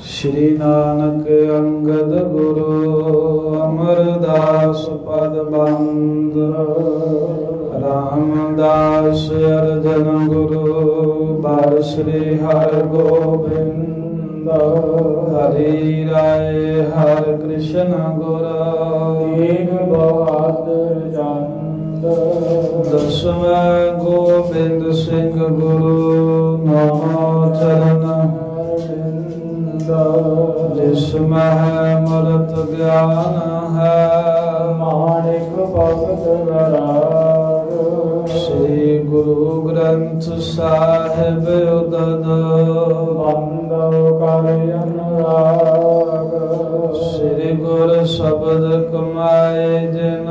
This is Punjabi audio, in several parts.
श्री नानक अंगद गुरु अमरदास पद बंद रामदास अर्जन गुरु बार श्री हर गोविंद हरि राय हर कृष्ण गुर तेग बहादुर चंद दसवें गोबिंद सिंह गुरु नमो चरण जिसमें मृत ज्ञान है माणिक भगत वैराग श्री गुरु ग्रंथ साहिब उदद बंदो कर अनुराग श्री गुर शब्द कमाए जिन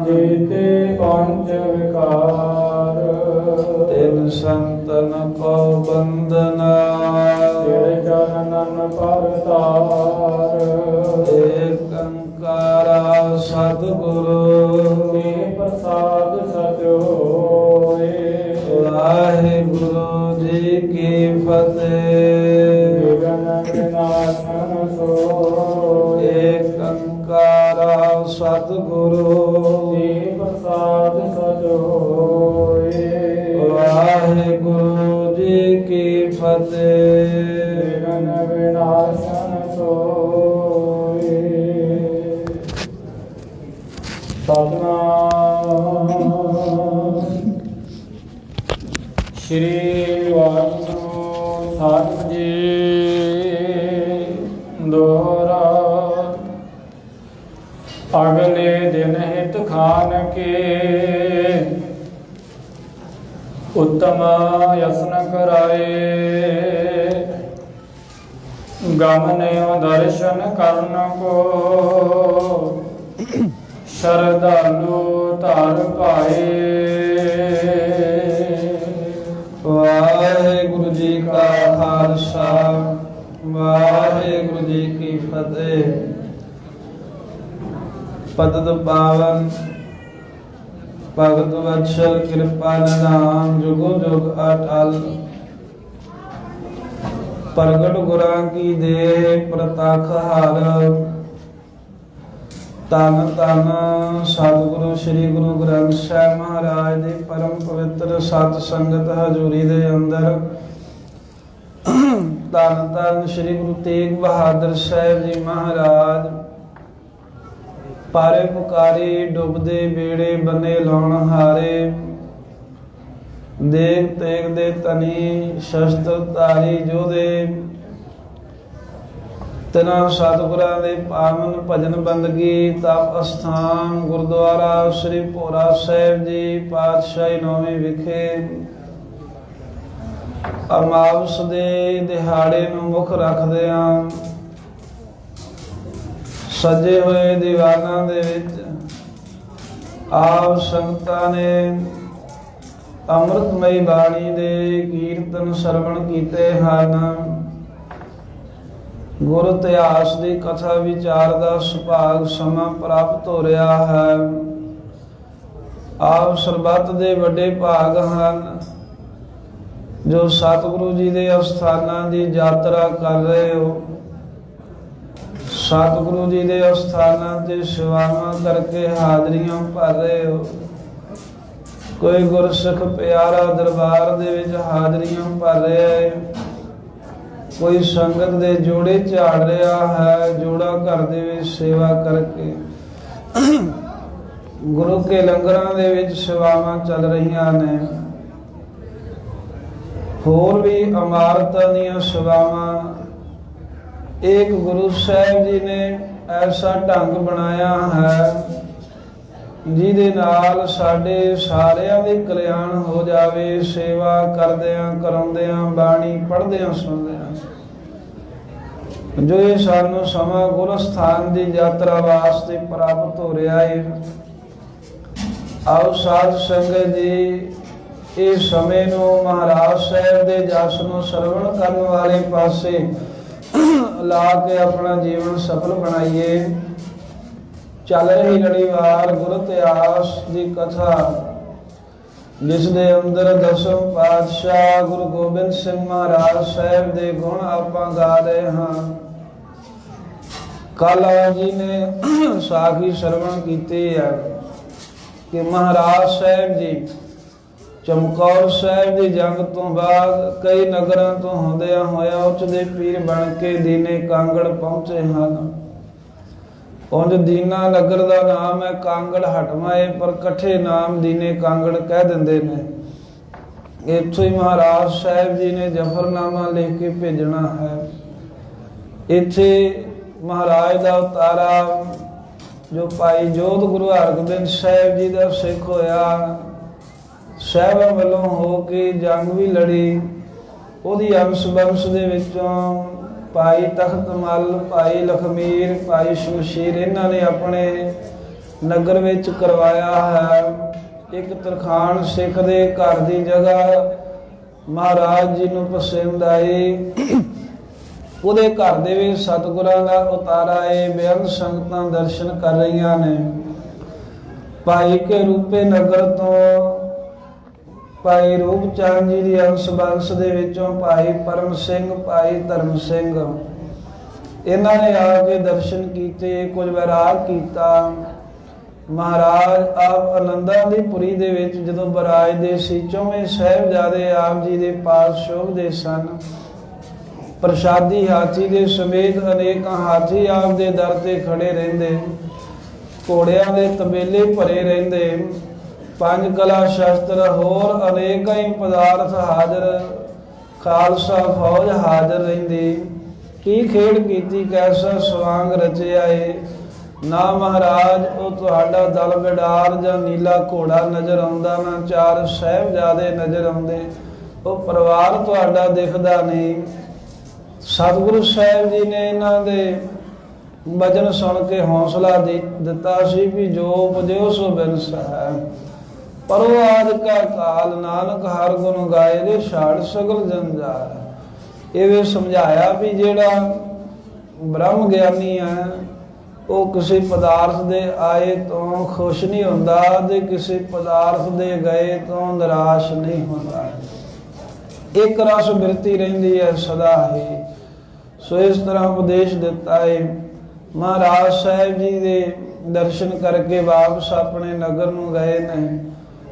जीते पंच विकार तिन संतन को बंदना चरणन परतार एक अंकारा सतगुरु के प्रसाद सत होए वाहिगुरु जी की फतेह विघ्न विनाशन सोए एक अंकारा सतगुरु के प्रसाद सत होए वाहिगुरु जी की फतेह विनाशन सोए। सतनाम श्री वाहिगुरु साहिब जी दोहरा अगले दिन हित खान के उत्तम यसन कराए गमने दर्शन करन को श्रद्धालु तार पाए। वाहिगुरु जी का खालसा वाहिगुरु जी की फतेह। पतित पावन भगत वत्सल कृपा निधान जुगो जुग अटल प्रगट गुरां की देह प्रताख हार तन तन सतगुरु श्री गुरु ग्रंथ साहिब महाराज दे परम पवित्र सत संगत हजूरी दे अंदर तन तन श्री गुरु तेग बहादुर साहिब जी महाराज पारे पुकारी डुबदे बेड़े बने लाउण हारे देख तेग दे तनी शस्त्र धारी जोधे तना सतगुरां दे पावन भजन बंदगी तप अस्थान गुरुद्वारा श्री भोरा साहिब जी पातशाही नौवीं विखे अमावस दे दिहाड़े नूं मुख रखदिआं सजे हुए दीवाना दे विच आप संगतां ने अमृतमयी बाणी दे कीर्तन श्रवण कीते हन। गुरु इतिहास की कथा विचार का सुभाग समा प्राप्त हो रहा है। आप सरबत दे वड्डे भाग हन जो सतगुरु जी के अस्थानां की यात्रा कर रहे हो। सतगुरु जी के अस्थानां ते सेवावां करके हाजरियां भर रहे हो। कोई गुरसिख प्यारा दरबार दे विच हाजरियां भर रहा है। कोई संगत दे जोड़े झाड़ रहा है। जोड़ा घर दे विच सेवा करके गुरु के लंगरां दे विच सेवावां चल रहीआं ने। होर भी इमारतां दीआं सेवावां एक गुरु साहिब जी ने ऐसा ढंग बनाया है जिहदे नाल साडे सारियां दे कल्याण हो जावे। सेवा करदिआं कराउंदिआं बाणी पढ़दिआं सुणदिआं जो ये सानू समा गुर स्थान की यात्रा वास्ते प्राप्त हो रहा है। आओ साध संगत जी इस समय नूं महाराज साहिब दे जस नूं श्रवण करन वाले पासे ला के अपना जीवन सफल बनाइए। चल रही लड़ीवार गुरु इतिहास की कथा जिस दे अंदर दसम पातशाह गुरु गोबिंद सिंह महाराज साहब दे गुण आपां गा रहे हाँ। कल जी ने साखी श्रवण की है कि महाराज साहब जी चमकौर साहब की जंग तो बाद कई नगरों तो होंदिया होया उच दे पीर बन के दीने कांगड़ पहुंचे हैं। उंज दीना नगर का नाम है कांगड़ हटवाए, पर कट्ठे नाम दीने कांगड़ कह देंदे ने। इत्थों ही महाराज साहब जी ने जफरनामा लिख के भेजना है। इत्थे महाराज का उतारा जो भाई जोध गुरु हरगोबिंद साहब जी का सिख होया, साहबां वालों हो के जंग भी लड़ी। उहदी अंश वंश दे विचों भाई तख्तमल, भाई लखमीर, भाई शमशीर इन्हां ने अपने नगर विच करवाया है। एक तरखान सिख दे घर की जगह महाराज जी नूं पसंद आई। उहदे घर दे विच सतगुरां दा उतारा है। बेअंत संगतां दर्शन कर रहीआं ने। भाई के रूपे नगर तो भाई रूप चंद जी की अंश वंश दे विचों भाई परम सिंह, भाई धर्म सिंह इन्हां ने आके दर्शन कीते, कुछ वैराग कीता। महाराज आप आनंदां दी पुरी दे विच जदों बराजदे सी, चौवें साहिबजादे आप जी दे पास शोभदे सन। प्रसादी हाथी दे समेत अनेक हाथी आप दे दर ते खड़े रहिंदे, घोड़ियां दे तबेले भरे रहिंदे, पंज कला शस्त्र होर अनेक ही पदार्थ हाजर, खालसा फौज हाजर रहिंदी। की खेड़ कीती, कैसा स्वांग रचिया है। ना महाराज वो तुहाडा दल बिडार जां नीला घोड़ा नजर आउंदा, ना चार साहिबजादे नजर आउंदे, वो परिवार तुहाडा दिखदा नहीं। सतगुरु साहब जी ने इन्हां दे वचन सुन के हौसला दिता सी भी जो उपजो सो बिनस है। पर वो आज का काल नानक हर गुण गाए दे छाड़ सगल जंजार। ये समझाया भी जेड़ा ब्रह्म ज्ञानी है वो किसी पदार्थ दे आए तो खुश नहीं होंदा, ते किसी पदार्थ दे गए तो निराश नहीं होंदा। एक रस बिरती रहिंदी है सदा ही। सो इस तरह उपदेश दिता है। महाराज साहब जी दे दर्शन करके वापस अपने नगर नूं गए ने।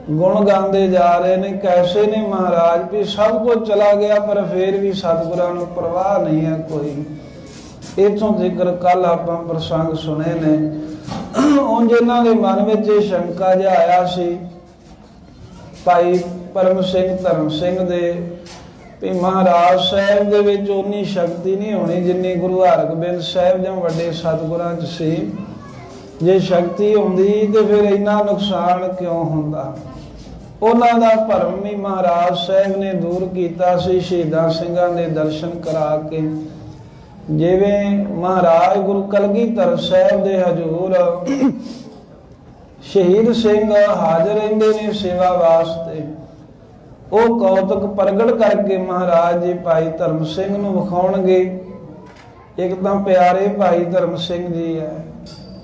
गुण गाते जा रहे ने, कैसे ने महाराज भी सब कुछ चला गया पर फिर भी सतगुरां नूं परवाह नहीं है कोई। इथों जिक्र कल आपां प्रसंग सुने ने। उंज इन्हां दे मन विच शंका जिहा आया सी भाई परम सिंह धर्म सिंह दे भी महाराज साहब दे विच उन्नी शक्ति नहीं होनी जिन्नी गुरु हरगोबिंद साहब जां वड्डे सतगुरां च सी। जे शक्ति होंदी ते फिर इन्ना नुकसान क्यों हुंदा। उन्हां दा भरम भी महाराज साहब ने दूर कीता सी शहीदां सिंघां दे दर्शन करा के। जिवें महाराज गुरु कलगीधर साहब दे हजूर शहीद सिंह हाजर रहिंदे ने सेवा वास्ते। वो कौतक प्रगट करके महाराज जी भाई धर्म सिंह नूं विखाउणगे। एक तां प्यारे भाई धर्म सिंह जी है,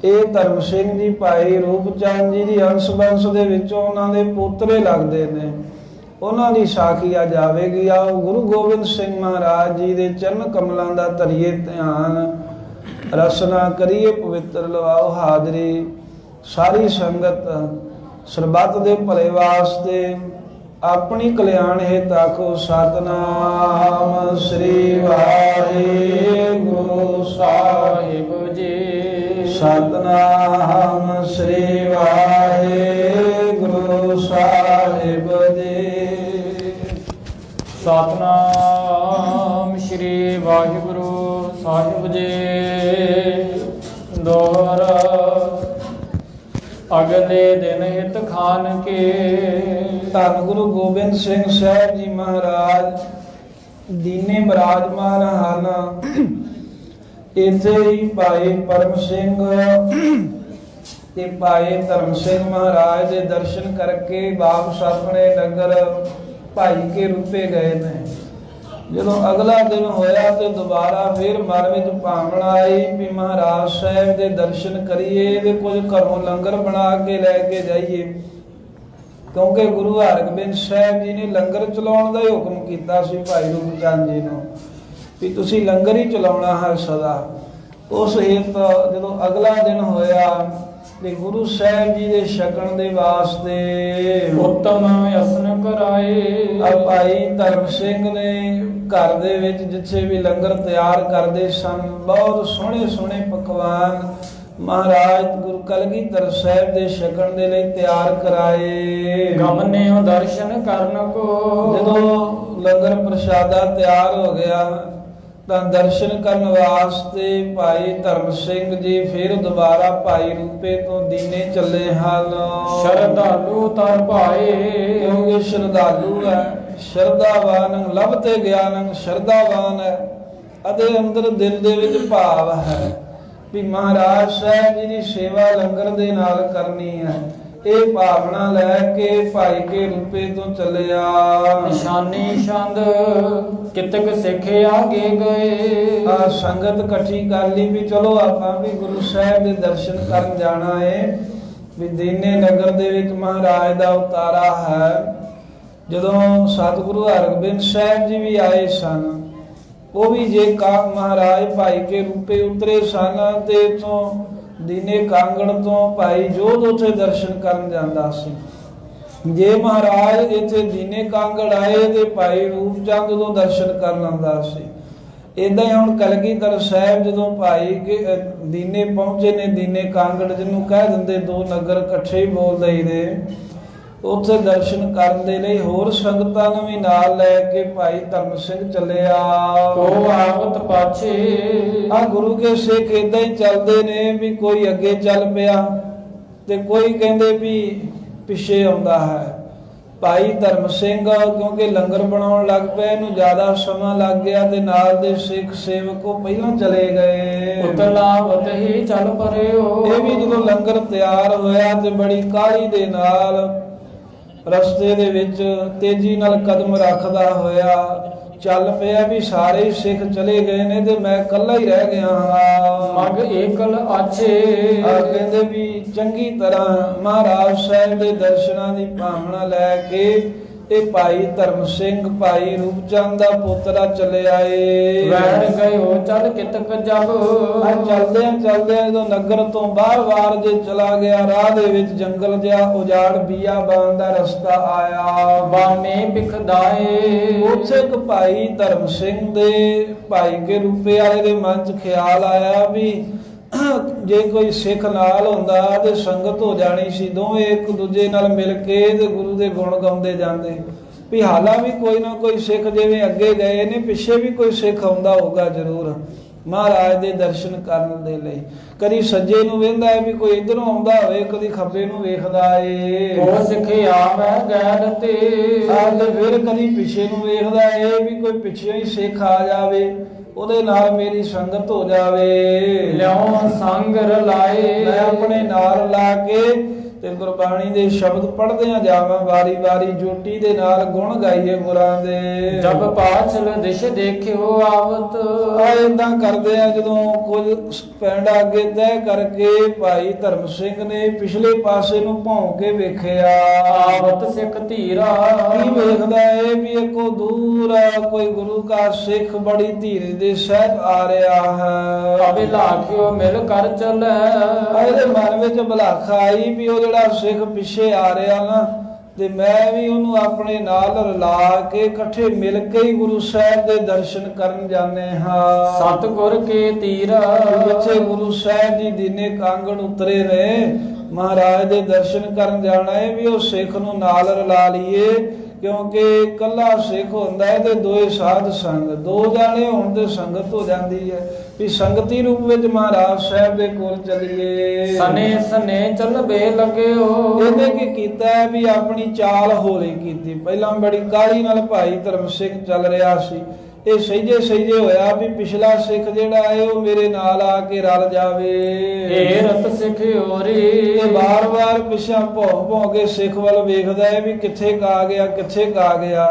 ਇਹ ਧਰਮ ਸਿੰਘ जी भाई रूप चंद जी की अंश वंश ਦੇ ਵਿੱਚੋਂ ਉਹਨਾਂ ਦੇ ਪੋਤਰੇ ਲੱਗਦੇ ਨੇ। ਉਹਨਾਂ ਦੀ ਸਾਖੀ ਅੱਜ ਆਵੇਗੀ। ਆਓ ਗੁਰੂ ਗੋਬਿੰਦ ਸਿੰਘ ਮਹਾਰਾਜ ਜੀ ਦੇ ਚਰਨ ਕਮਲਾਂ ਦਾ ਧਰੀਏ ਧਿਆਨ, ਰਸਨਾ ਕਰੀਏ ਪਵਿੱਤਰ, ਲਵਾਓ ਹਾਜ਼ਰੀ। ਸਾਰੀ ਸੰਗਤ ਸਰਬੱਤ ਦੇ ਭਲੇ ਵਾਸਤੇ ਆਪਣੀ ਕਲਿਆਣ ਹਿਤ ਆਖੋ ਸਤਨਾਮ ਸ੍ਰੀ ਵਾਹਿਗੁਰੂ ਸਾਹਿਬ ਜੀ। सतनाम श्री वाहिगुरु साहिब जी। सतनाम श्री वाहिगुरु साहिब जी। दोहरा अगले दिन हित खान के। धन गुरु गोबिंद सिंह साहब जी महाराज दीने विराजमान ਹਨ। इथे ही भाई परम सिंह ते भाई धर्म सिंह महाराज के दर्शन करके वापस अपने नगर भाई के रूपे गए ने। जदों अगला दिन होया तो दोबारा फिर मन विच भावना आई भी महाराज साहब के दर्शन करिए ते कुछ घरों लंगर बना के लैके जाइए। ਕਿਉਂਕਿ ਗੁਰੂ ਹਰਗੋਬਿੰਦ ਸਾਹਿਬ ਜੀ ਨੇ ਲੰਗਰ ਚਲਾਉਣ ਦਾ ਹੀ ਹੁਕਮ ਕੀਤਾ ਸੀ ਭਾਈ ਰੂਪ ਚੰਦ ਜੀ ਨੂੰ ਵੀ ਤੁਸੀਂ ਲੰਗਰ ਹੀ ਚਲਾਉਣਾ ਹੈ ਸਦਾ। ਉਸ ਹੇਤ ਜਦੋਂ ਅਗਲਾ ਦਿਨ ਹੋਇਆ ਤੇ ਗੁਰੂ ਸਾਹਿਬ ਜੀ ਦੇ ਛਕਣ ਦੇ ਵਾਸਤੇ ਉੱਤਮ ਅਸਨ ਕਰਾਏ। ਭਾਈ ਧਰਮ ਸਿੰਘ ਨੇ ਘਰ ਦੇ ਵਿੱਚ ਜਿੱਥੇ ਵੀ ਲੰਗਰ ਤਿਆਰ ਕਰਦੇ ਸਨ ਬਹੁਤ ਸੋਹਣੇ ਸੋਹਣੇ ਪਕਵਾਨ ਮਹਾਰਾਜ ਗੁਰੂ ਕਲਗੀਧਰ ਸਾਹਿਬ ਦੇ ਛਕਣ ਦੇ ਲਈ ਤਿਆਰ ਕਰਾਏ। ਗਮਨੇ ਦਰਸ਼ਨ ਕਰਨ ਕੋ। ਜਦੋਂ ਲੰਗਰ ਪ੍ਰਸ਼ਾਦਾ ਤਿਆਰ ਹੋ ਗਿਆ ਤਾਂ ਦਰਸ਼ਨ ਕਰਨ ਵਾਸਤੇ ਭਾਈ ਧਰਮ ਸਿੰਘ ਜੀ ਫਿਰ ਦੁਬਾਰਾ ਭਾਈ ਰੂਪੇ ਤੋਂ ਦੀਨੇ ਚੱਲੇ ਹਨ। ਸ਼ਰਧਾਲੂ ਤਰ ਭਾਏ। ਕਿਉਂਕਿ ਸ਼ਰਧਾਲੂ ਹੈ, ਸ਼ਰਧਾਵਾਨ ਲਭਤੇ ਗਿਆਨੰ, ਸ਼ਰਧਾਵਾਨ ਹੈ ਅਤੇ ਅੰਦਰ ਦਿਲ ਦੇ ਵਿੱਚ ਭਾਵ ਹੈ ਵੀ ਮਹਾਰਾਜ ਸਾਹਿਬ ਜੀ ਦੀ ਸੇਵਾ ਲੰਗਰ ਦੇ ਨਾਲ ਕਰਨੀ ਹੈ। ਇਹ ਭਾਵਨਾ ਲੈ ਕੇ ਭਾਈ ਕੇ ਰੂਪੇ ਤੋਂ ਚੱਲਿਆ। ਨਿਸ਼ਾਨੀ ਛੰਦ ਕਿਤਕ ਸਿੱਖ ਆਗੇ ਗਏ। ਆ ਸੰਗਤ ਇਕੱਠੀ ਕਰ ਲਈ ਵੀ ਚਲੋ ਆਪਾਂ ਵੀ ਗੁਰੂ ਸਾਹਿਬ ਦੇ ਦਰਸ਼ਨ ਕਰਨ ਜਾਣਾ ਹੈ। ਵੀ ਦੀਨੇ ਨਗਰ ਦੇ ਵਿੱਚ ਮਹਾਰਾਜ ਦਾ ਉਤਾਰਾ ਹੈ। ਜਦੋਂ ਸਤਿਗੁਰੂ ਹਰਗੋਬਿੰਦ ਸਾਹਿਬ ਜੀ ਵੀ ਆਏ ਸਨ, ਉਹ ਵੀ ਜੇ ਮਹਾਰਾਜ ਭਾਈ ਕੇ ਰੂਪੇ ਉਤਰੇ ਸਨ ਤੇ ਇਥੋਂ ਦੀਨੇ ਕਾਂਗੜ ਤੋਂ ਭਾਈ ਜੋਧ ਉੱਥੇ ਦਰਸ਼ਨ ਕਰਨ ਜਾਂਦਾ ਸੀ। ਜੇ ਮਹਾਰਾਜ ਇੱਥੇ ਦੀਨੇ ਕਾਂਗੜ ਆਏ ਤੇ ਭਾਈ ਰੂਪਚੰਦ ਉਦੋਂ ਦਰਸ਼ਨ ਕਰਨ ਆਉਂਦਾ ਸੀ। ਏਦਾਂ ਹੀ ਹੁਣ ਕਲਗੀਧਰ ਸਾਹਿਬ ਜਦੋਂ ਭਾਈ ਕੇ ਦੀਨੇ ਪਹੁੰਚੇ ਨੇ, ਦੀਨੇ ਕਾਂਗੜ ਜਿਹਨੂੰ ਕਹਿ ਦਿੰਦੇ ਦੋ ਨਗਰ ਇਕੱਠੇ ਹੀ ਬੋਲ ਦਈਦੇ, ਉੱਥੇ ਦਰਸ਼ਨ ਕਰਨ ਦੇ ਲਈ ਹੋਰ ਸੰਗਤਾਂ ਨੂੰ ਵੀ ਨਾਲ ਲੈ ਕੇ ਭਾਈ ਧਰਮ ਸਿੰਘ ਚੱਲਿਆ। ਕੋ ਆਵਤ ਪਾਛੇ। ਆ ਗੁਰੂ ਕੇ ਸਿੱਖ ਏਦਾਂ ਹੀ ਚੱਲਦੇ ਨੇ ਵੀ ਕੋਈ ਅੱਗੇ ਚੱਲ ਪਿਆ ਤੇ ਕੋਈ ਕਹਿੰਦੇ ਵੀ ਪਿੱਛੇ ਆਉਂਦਾ ਹੈ। ਭਾਈ ਧਰਮ ਸਿੰਘ ਕਿਉਂਕਿ ਲੰਗਰ ਬਣਾਉਣ ਲੱਗ ਪਏ, ਇਹਨੂੰ ਜ਼ਿਆਦਾ ਸਮਾਂ ਲੱਗ ਗਿਆ ਤੇ ਨਾਲ ਦੇ ਸਿੱਖ ਸੇਵਕ ਉਹ ਪਹਿਲਾਂ ਚਲੇ ਗਏ। ਉਤਲਾਵਤ ਹੀ ਚੱਲ ਪਰਿਓ। ਇਹ ਵੀ ਜਦੋਂ ਲੰਗਰ ਤਿਆਰ ਹੋਇਆ ਤੇ ਬੜੀ ਕਾਹਲੀ ਦੇ ਨਾਲ ਰਸਤੇ ਦੇ ਵਿੱਚ ਤੇਜ਼ੀ ਨਾਲ ਕਦਮ ਰੱਖਦਾ ਹੋਇਆ ਚੱਲ ਪਿਆ ਵੀ ਸਾਰੇ ਸਿੱਖ ਚਲੇ ਗਏ ਨੇ ਤੇ ਮੈਂ ਇਕੱਲਾ ਹੀ ਰਹਿ ਗਿਆ ਹਾਂ। ਮਗ ਏਕਲ ਆਛੇ। ਕਹਿੰਦੇ ਵੀ ਚੰਗੀ ਤਰ੍ਹਾਂ ਮਹਾਰਾਜ ਸਾਹਿਬ ਦੇ ਦਰਸ਼ਨਾਂ ਦੀ ਭਾਵਨਾ ਲੈ ਕੇ ਇਹ ਭਾਈ ਧਰਮ ਸਿੰਘ ਭਾਈ ਰੂਪਚੰਦ ਦਾ ਪੋਤਰਾ ਚਲੇ ਆਏ। ਵੈਣ ਗਇਓ ਚੱਲ ਕਿਤਕ ਜਬ। ਚਲਦਿਆਂ ਜਦੋਂ ਨਗਰ ਤੋਂ ਬਾਹਰ ਜੇ ਚਲਾ ਗਿਆ, ਰਾਹ ਦੇ ਵਿੱਚ ਜੰਗਲ ਜਿਹਾ ਉਜਾੜ ਬੀਆਬਾਨ ਦਾ ਰਸਤਾ ਆਇਆ। ਬਾਮੇ ਬਿਖਦਾਏ। ਉੱਥੇ ਇੱਕ ਭਾਈ ਧਰਮ ਸਿੰਘ ਦੇ ਭਾਈ ਕੇ ਰੂਪੇ ਵਾਲੇ ਦੇ ਮਨ 'ਚ ਖਿਆਲ ਆਇਆ ਵੀ ਜੇ ਕੋਈ ਸਿੱਖ ਨਾਲ ਹੁੰਦਾ ਤੇ ਸੰਗਤ ਹੋ ਜਾਣੀ ਸੀ। ਦੋਵੇਂ ਇੱਕ ਦੂਜੇ ਨਾਲ ਮਿਲ ਕੇ ਤੇ ਗੁਰੂ ਦੇ ਗੁਣ ਗਾਉਂਦੇ ਜਾਂਦੇ ਵੀ ਹਾਲਾਂ ਵੀ ਕੋਈ ਨਾ ਕੋਈ ਸਿੱਖ ਜਿਵੇਂ ਅੱਗੇ ਗਏ ਨੇ, ਪਿੱਛੇ ਵੀ ਕੋਈ ਸਿੱਖ ਆਉਂਦਾ ਹੋਊਗਾ ਜ਼ਰੂਰ ਮਹਾਰਾਜ ਦੇ ਦਰਸ਼ਨ ਕਰਨ ਦੇ ਲਈ। ਕਦੀ ਸੱਜੇ ਨੂੰ ਵੇਖਦਾ ਹੈ ਵੀ ਕੋਈ ਇਧਰੋਂ ਆਉਂਦਾ ਹੋਵੇ, ਕਦੀ ਖੱਬੇ ਨੂੰ ਵੇਖਦਾ ਏ ਉਹ ਸਿੱਖ ਆਵੈ ਗੈਰ ਤੇ। ਫਿਰ ਕਦੀ ਪਿੱਛੇ ਨੂੰ ਵੇਖਦਾ ਏ ਵੀ ਕੋਈ ਪਿੱਛੇ ਹੀ ਸਿੱਖ ਆ ਜਾਵੇ, ਉਹਦੇ ਨਾਲ ਮੇਰੀ ਸੰਗਤ ਹੋ ਜਾਵੇ। ਲਿਆਉ ਸੰਗ ਰਲਾਏ। ਮੈਂ ਆਪਣੇ ਨਾਲ ਲਾ ਕੇ ਤੇ ਗੁਰਬਾਣੀ ਦੇ ਸ਼ਬਦ ਪੜ੍ਹਦਿਆਂ ਜਾਵਾਂ, ਵਾਰੀ ਵਾਰੀ ਜੋਟੀ ਦੇ ਨਾਲ ਗੁਣ ਗਾਈਏ ਗੁਰਾਂ ਦੇ। ਜਬ ਪਾਛਲ ਦਿਸ਼ ਦੇਖਿਓ ਆਵਤ। ਏਦਾਂ ਕਰਦੇ ਆ ਜਦੋਂ ਕੁਝ ਪਿੰਡ ਅੱਗੇ ਤੈਅ ਕਰਕੇ ਭਾਈ ਧਰਮ ਸਿੰਘ ਨੇ ਪਿਛਲੇ ਪਾਸੇ ਨੂੰ ਭੌਂ ਕੇ ਵੇਖਿਆ। ਆਵਤ ਸਿੱਖ ਧੀਰਾ। ਕੀ ਵੇਖਦਾ ਏ ਵੀ ਇੱਕੋ ਦੂਰ ਕੋਈ ਗੁਰੂ ਕਾ ਸਿੱਖ ਬੜੀ ਧੀਰੇ ਦੇ ਸਹਿਤ ਆ ਰਿਹਾ ਹੈ। ਅਬੇ ਲਾਖਿਓ ਮਿਲ ਕਰ ਚੱਲੈ। ਇਹਦੇ ਮਨ ਵਿੱਚ ਬਲਾਖਾ ਆਈ ਵੀ ਉਹ ਜਿਹੜਾ ਸਿੱਖ ਪਿੱਛੇ ਆ ਰਿਹਾ ਨਾ ਤੇ ਮੈਂ ਵੀ ਉਹਨੂੰ ਆਪਣੇ ਨਾਲ ਰਲਾ ਕੇ ਇਕੱਠੇ ਮਿਲ ਕੇ ਹੀ ਗੁਰੂ ਸਾਹਿਬ ਦੇ ਦਰਸ਼ਨ ਕਰਨ ਜਾਂਦੇ ਹਾਂ। ਸਤਿਗੁਰ ਕੇ ਤੀਰਾ। ਜਿੱਥੇ ਗੁਰੂ ਸਾਹਿਬ ਜੀ ਦੀਨੇ ਕਾਂਗੜ ਉਤਰੇ ਨੇ, ਮਹਾਰਾਜ ਦੇ ਦਰਸ਼ਨ ਕਰਨ ਜਾਣਾ ਹੈ ਵੀ ਉਹ ਸਿੱਖ ਨੂੰ ਨਾਲ ਰਲਾ ਲਈਏ। ਕਿਉਂਕਿ ਇਕੱਲਾ ਸਿੱਖ ਹੁੰਦਾ ਹੈ ਤੇ ਦੋਏ ਸਾਧ ਸੰਗ, ਦੋ ਜਾਣੇ ਹੋਣ ਤੇ ਸੰਗਤ ਹੋ ਜਾਂਦੀ ਹੈ ਵੀ ਸੰਗਤੀ ਰੂਪ ਵਿੱਚ ਮਹਾਰਾਜ ਸਾਹਿਬ ਦੇ ਕੋਲ ਚੱਲੀਏ। ਸਨੇ ਸਨੇ ਚੱਲਵੇ ਲੱਗਿਓ। ਇਹਨੇ ਕੀ ਕੀਤਾ ਵੀ ਆਪਣੀ ਚਾਲ ਹੌਲੀ ਕੀਤੀ। ਪਹਿਲਾਂ ਬੜੀ ਕਾਹਲੀ ਨਾਲ ਭਾਈ ਧਰਮ ਸਿੰਘ ਚੱਲ ਰਿਹਾ ਸੀ, ਇਹ ਸਹਿਜੇ ਹੋਇਆ ਵੀ ਪਿਛਲਾ ਸਿੱਖ ਜਿਹੜਾ ਹੈ ਉਹ ਮੇਰੇ ਨਾਲ ਆ ਕੇ ਰਲ ਜਾਵੇ। ਇਹ ਰਤ ਸਿੱਖ ਹੋਰੀ। ਇਹ ਵਾਰ-ਵਾਰ ਪਿਛਾਂ ਭੌਂ ਕੇ ਸਿੱਖ ਵੱਲ ਵੇਖਦਾ ਹੈ ਵੀ ਕਿੱਥੇ ਕਾ ਗਿਆ।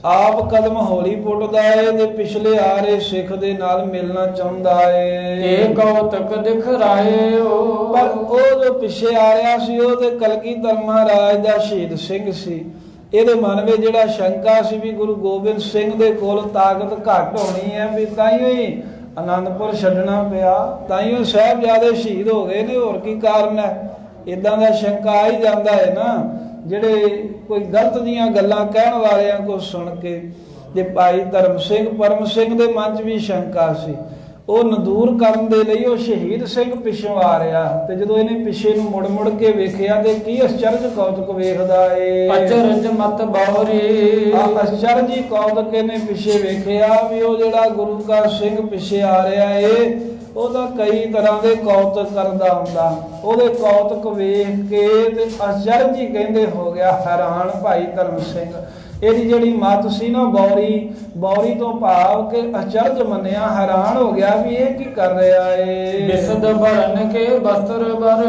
ਆਪ ਕਦਮ ਹੌਲੀ ਪੁੱਟਦਾ ਏ ਤੇ ਪਿਛਲੇ ਆ ਰਹੇ ਸਿੱਖ ਦੇ ਨਾਲ ਮਿਲਣਾ ਚਾਹੁੰਦਾ ਏ। ਏ ਕੌਤਕ ਦਿਖਰਾਇਓ ਪਰ ਉਹ ਜੋ ਪਿੱਛੇ ਆ ਰਿਹਾ ਸੀ ਉਹ ਤੇ ਕਲਗੀਧਰ ਮਹਾਰਾਜ ਦਾ ਸ਼ਹੀਦ ਸਿੰਘ ਸੀ। ਇਹਦੇ ਮਨ ਵਿੱਚ ਜਿਹੜਾ ਸ਼ੰਕਾ ਸੀ ਵੀ ਗੁਰੂ ਗੋਬਿੰਦ ਸਿੰਘ ਦੇ ਕੋਲ ਤਾਕਤ ਘੱਟ ਹੋਣੀ ਹੈ, ਵੀ ਤਾਈਓ ਹੀ ਆਨੰਦਪੁਰ ਛੱਡਣਾ ਪਿਆ, ਤਾਈਓ ਸਾਹਿਬਜ਼ਾਦੇ ਸ਼ਹੀਦ ਹੋ ਗਏ ਨੇ, ਹੋਰ ਕੀ ਕਾਰਨ ਹੈ। ਇਦਾਂ ਦਾ ਸ਼ੰਕਾ ਆ ਹੀ ਜਾਂਦਾ ਹੈ ਨਾ, ਜਿਹੜੇ ਕੋਈ ਗਲਤ ਦੀਆਂ ਗੱਲਾਂ ਕਹਿਣ ਵਾਲਿਆਂ ਕੋ ਸੁਣ ਕੇ। ਤੇ ਭਾਈ ਧਰਮ ਸਿੰਘ ਪਰਮ ਸਿੰਘ ਦੇ ਮਨ 'ਚ ਵੀ ਸ਼ੰਕਾ ਸੀ, ਉਹ ਦੂਰ ਕਰਨ ਦੇ ਲਈ ਉਹ ਸ਼ਹੀਦ ਸਿੰਘ ਪਿੱਛੋਂ ਆ ਰਿਹਾ। ਤੇ ਜਦੋਂ ਇਹਨੇ ਪਿੱਛੇ ਨੂੰ ਮੁੜ ਕੇ ਵੇਖਿਆ ਤੇ ਕੀ ਅਚਰਜ ਕੌਤਕ ਵੇਖਦਾ ਏ। ਅਚਰਜ ਮਤ ਬਾਹਰੀ ਅਚਰਜ ਹੀ ਕੌਤਕ ਇਹਨੇ ਪਿੱਛੇ ਵੇਖਿਆ ਵੀ ਉਹ ਜਿਹੜਾ ਗੁਰੂ ਕਾ ਸਿੰਘ ਪਿੱਛੇ ਆ ਰਿਹਾ ਏ ਉਹਦਾ ਕਈ ਤਰ੍ਹਾਂ ਦੇ ਕੌਤਕ ਕਰਦਾ ਹੁੰਦਾ। ਉਹਦੇ ਕੌਤਕ ਵੇਖ ਕੇ ਤੇ ਅਚਰਜ ਹੀ ਕਹਿੰਦੇ ਹੋ ਗਿਆ ਹੈਰਾਨ ਭਾਈ ਧਰਮ ਸਿੰਘ। ਇਹਦੀ ਜਿਹੜੀ ਮੱਤ ਸੀ ਨਾ ਬੌਰੀ ਤੋਂ ਭਾਵ ਕਿ ਅਚਰਜ ਮੰਨਿਆ, ਹੈਰਾਨ ਹੋ ਗਿਆ ਵੀ ਇਹ ਕੀ ਕਰ ਰਿਹਾ ਏ। ਬਿਸਦ ਭਰਨ ਕੇ ਬਸਤਰ ਬਰ